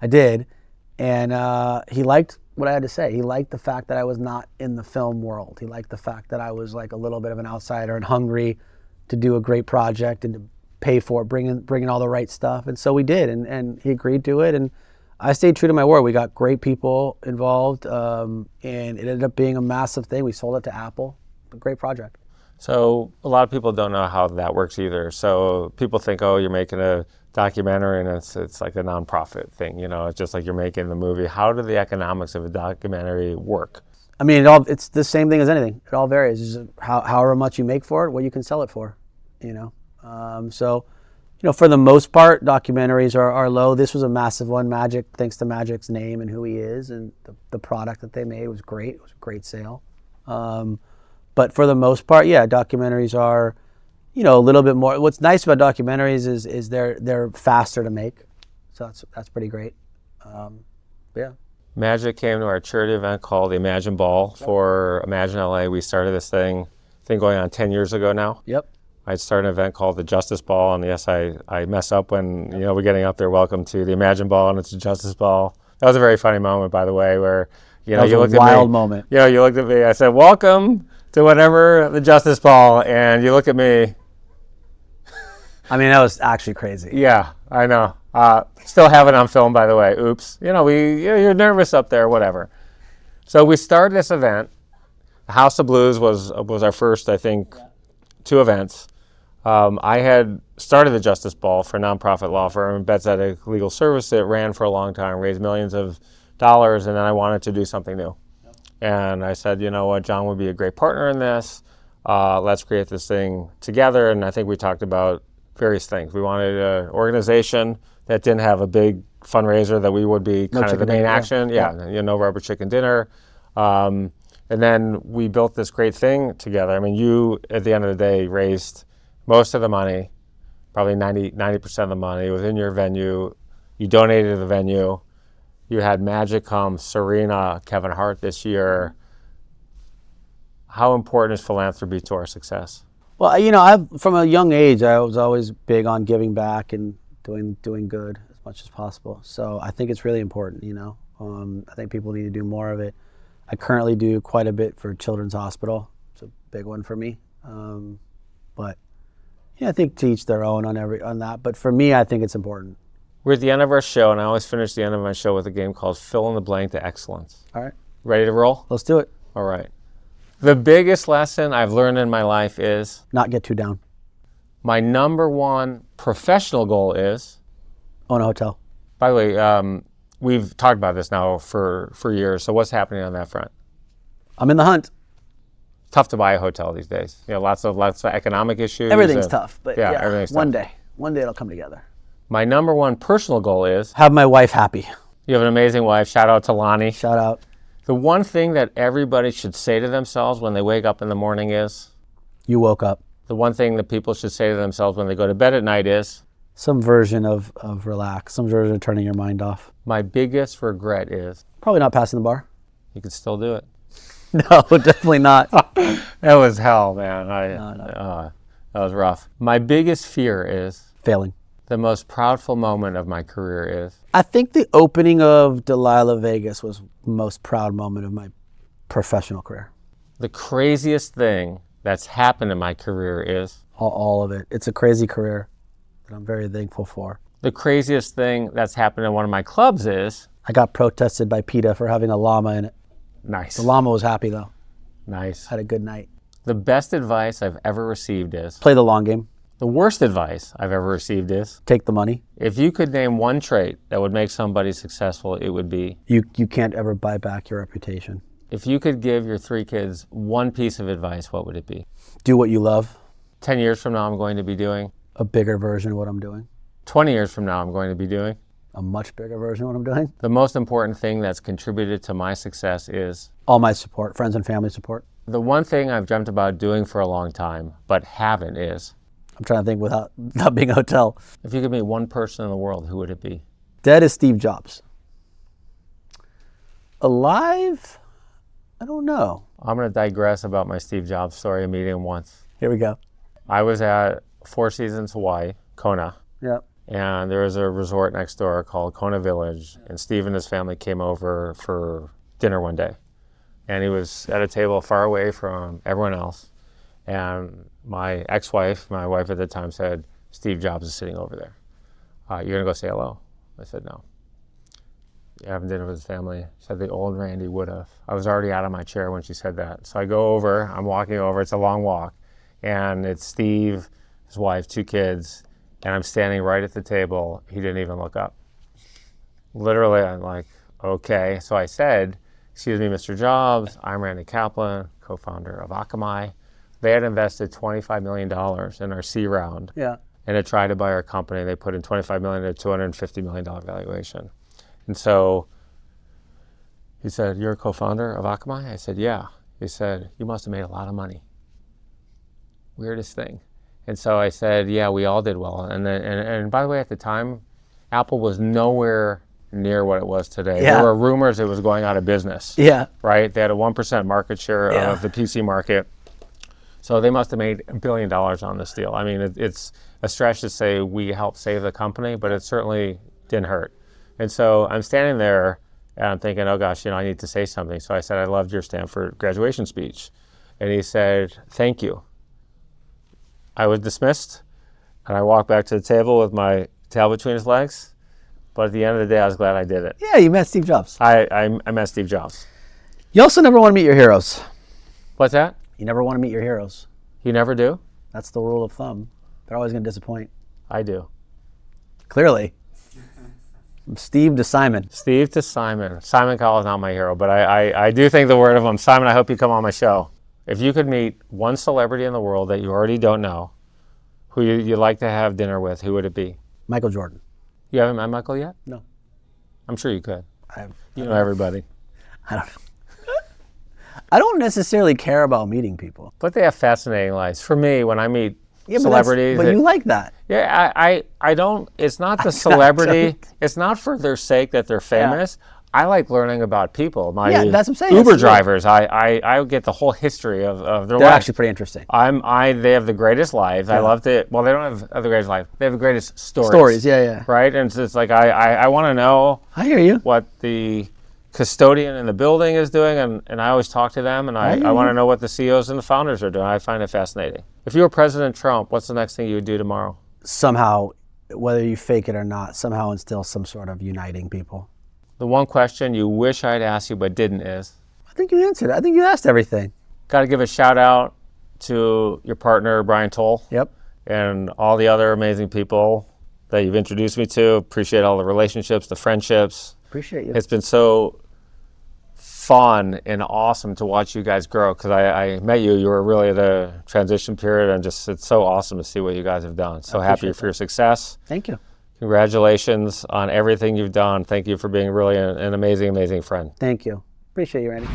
I did. And he liked what I had to say. He liked the fact that I was not in the film world. He liked the fact that I was like a little bit of an outsider and hungry to do a great project and to pay for it, bringing all the right stuff. And so we did, and he agreed to it. And I stayed true to my word. We got great people involved, and it ended up being a massive thing. We sold it to Apple. A great project. So a lot of people don't know how that works either. So people think, oh, you're making a documentary and it's like a nonprofit thing. It's just like you're making the movie. How do the economics of a documentary work? I mean, it's the same thing as anything. It all varies. It's just however much you make for it, what you can sell it for, So, for the most part, documentaries are low. This was a massive one. Magic, thanks to Magic's name and who he is, and the product that they made was great. It was a great sale. But for the most part, yeah, documentaries are, a little bit more. What's nice about documentaries is they're faster to make, so that's pretty great. Yeah. Magic came to our charity event called the Imagine Ball for Imagine LA. We started this thing going on 10 years ago now. Yep. I started an event called the Justice Ball, and yes, I mess up when, we're getting up there. Welcome to the Imagine Ball, and it's a Justice Ball. That was a very funny moment, by the way, where, you looked at me. Wild moment. You looked at me. I said, welcome to whatever, the Justice Ball, and you look at me. I mean, that was actually crazy. Yeah, I know. Still have it on film, by the way. Oops. You're nervous up there, whatever. So we started this event. The House of Blues was our first, I think, 2 events. I had started the Justice Ball for a nonprofit law firm, Betsedic Legal Service. It ran for a long time, raised millions of dollars, and then I wanted to do something new. Yep. And I said, you know what, John would be a great partner in this. Let's create this thing together. And I think we talked about various things. We wanted an organization that didn't have a big fundraiser, that we would be kind of the main action. Yeah. No rubber chicken dinner. And then we built this great thing together. I mean, you, at the end of the day, raised most of the money, probably 90% of the money within your venue. You donated to the venue. You had Magic come, Serena, Kevin Hart this year. How important is philanthropy to our success? Well, from a young age, I was always big on giving back and doing good as much as possible. So I think it's really important, I think people need to do more of it. I currently do quite a bit for Children's Hospital. It's a big one for me. But I think to each their own on that. But for me, I think it's important. We're at the end of our show, and I always finish the end of my show with a game called Fill in the Blank to Excellence. All right. Ready to roll? Let's do it. All right. The biggest lesson I've learned in my life is... not get too down. My number one professional goal is... own a hotel. By the way, we've talked about this now for years, so what's happening on that front? I'm in the hunt. Tough to buy a hotel these days. Lots of economic issues. Everything's tough, but everything's tough. One day it'll come together. My number one personal goal is... have my wife happy. You have an amazing wife. Shout out to Lonnie. Shout out. The one thing that everybody should say to themselves when they wake up in the morning is... you woke up. The one thing that people should say to themselves when they go to bed at night is... some version of relax, some version of turning your mind off. My biggest regret is... probably not passing the bar. You could still do it. No, definitely not. That was hell, man. No. That was rough. My biggest fear is... failing. The most proudful moment of my career is... I think the opening of Delilah Vegas was the most proud moment of my professional career. The craziest thing that's happened in my career is... all of it. It's a crazy career that I'm very thankful for. The craziest thing that's happened in one of my clubs is... I got protested by PETA for having a llama in it. Nice. The llama was happy, though. Nice. Had a good night. The best advice I've ever received is... play the long game. The worst advice I've ever received is... take the money. If you could name one trait that would make somebody successful, it would be... you can't ever buy back your reputation. If you could give your 3 kids one piece of advice, what would it be? Do what you love. 10 years from now, I'm going to be doing... a bigger version of what I'm doing. 20 years from now, I'm going to be doing... a much bigger version of what I'm doing. The most important thing that's contributed to my success is... all my support, friends and family support. The one thing I've dreamt about doing for a long time, but haven't, is I'm trying to think without being a hotel. if you could meet one person in the world, who would it be? Dead is Steve Jobs. Alive? I don't know. I'm going to digress about my Steve Jobs story. I meeting him once. Here we go. I was at Four Seasons Hawaii, Kona, Yeah. and there was a resort next door called Kona Village, and Steve and his family came over for dinner one day. And he was at a table far away from everyone else. And my ex-wife, my wife at the time, said, Steve Jobs is sitting over there. You're going to go say hello? I said, no. You having dinner with his family? She said, the old Randy would have. I was already out of my chair when she said that. So I go over, I'm walking over, it's a long walk. And it's Steve, his wife, 2 kids, and I'm standing right at the table. He didn't even look up. Literally, I'm like, okay. So I said, excuse me, Mr. Jobs, I'm Randy Kaplan, co-founder of Akamai. They had invested $25 million in our C round. Yeah. And to try to buy our company, they put in $25 million to $250 million valuation. And so he said, you're a co-founder of Akamai? I said, yeah. He said, you must have made a lot of money. Weirdest thing. And so I said, yeah, we all did well. And by the way, at the time, Apple was nowhere near what it was today. Yeah. There were rumors it was going out of business. Yeah. Right? They had a 1% market share of the PC market. So they must have made $1 billion on this deal. I mean, it's a stretch to say we helped save the company, but it certainly didn't hurt. And so I'm standing there and I'm thinking, oh gosh, I need to say something. So I said, I loved your Stanford graduation speech. And he said, thank you. I was dismissed and I walked back to the table with my tail between his legs. But at the end of the day, I was glad I did it. Yeah, you met Steve Jobs. I met Steve Jobs. You also never want to meet your heroes. What's that? You never want to meet your heroes. You never do? That's the rule of thumb. They're always going to disappoint. I do. Clearly. From Steve to Simon. Steve to Simon. Simon Cowell is not my hero, but I do think the word of him. Simon, I hope you come on my show. If you could meet one celebrity in the world that you already don't know, who you'd like to have dinner with, who would it be? Michael Jordan. You haven't met Michael yet? No. I'm sure you could. I You know everybody. I don't necessarily care about meeting people. But they have fascinating lives. For me, when I meet Yeah, celebrities... but you like that. Yeah, I don't... It's not the celebrity. It's not for their sake that they're famous. I like learning about people. Yeah, that's what I'm saying. Uber That's drivers, I get the whole history of their They're life. actually pretty interesting. They have the greatest lives. I love it. Well, they don't have the greatest life. They have the greatest stories. Stories, yeah. Right? And it's like, I want to know I hear you. what the custodian in the building is doing, and I always talk to them, and I want to know what the CEOs and the founders are doing. I find it fascinating. If you were President Trump, what's the next thing you would do tomorrow? Somehow, whether you fake it or not, somehow instill some sort of uniting people. The one question you wish I'd asked you but didn't is? I think you answered it. I think you asked everything. Got to give a shout out to your partner, Brian Toll. Yep. And all the other amazing people that you've introduced me to. Appreciate all the relationships, the friendships. Appreciate you. It's been so fun and awesome to watch you guys grow, because I met you were really at a transition period, and just it's so awesome to see what you guys have done. So happy for your success. Thank you. Congratulations on everything you've done. Thank you for being really an amazing, amazing friend. Thank you. Appreciate you, Randy.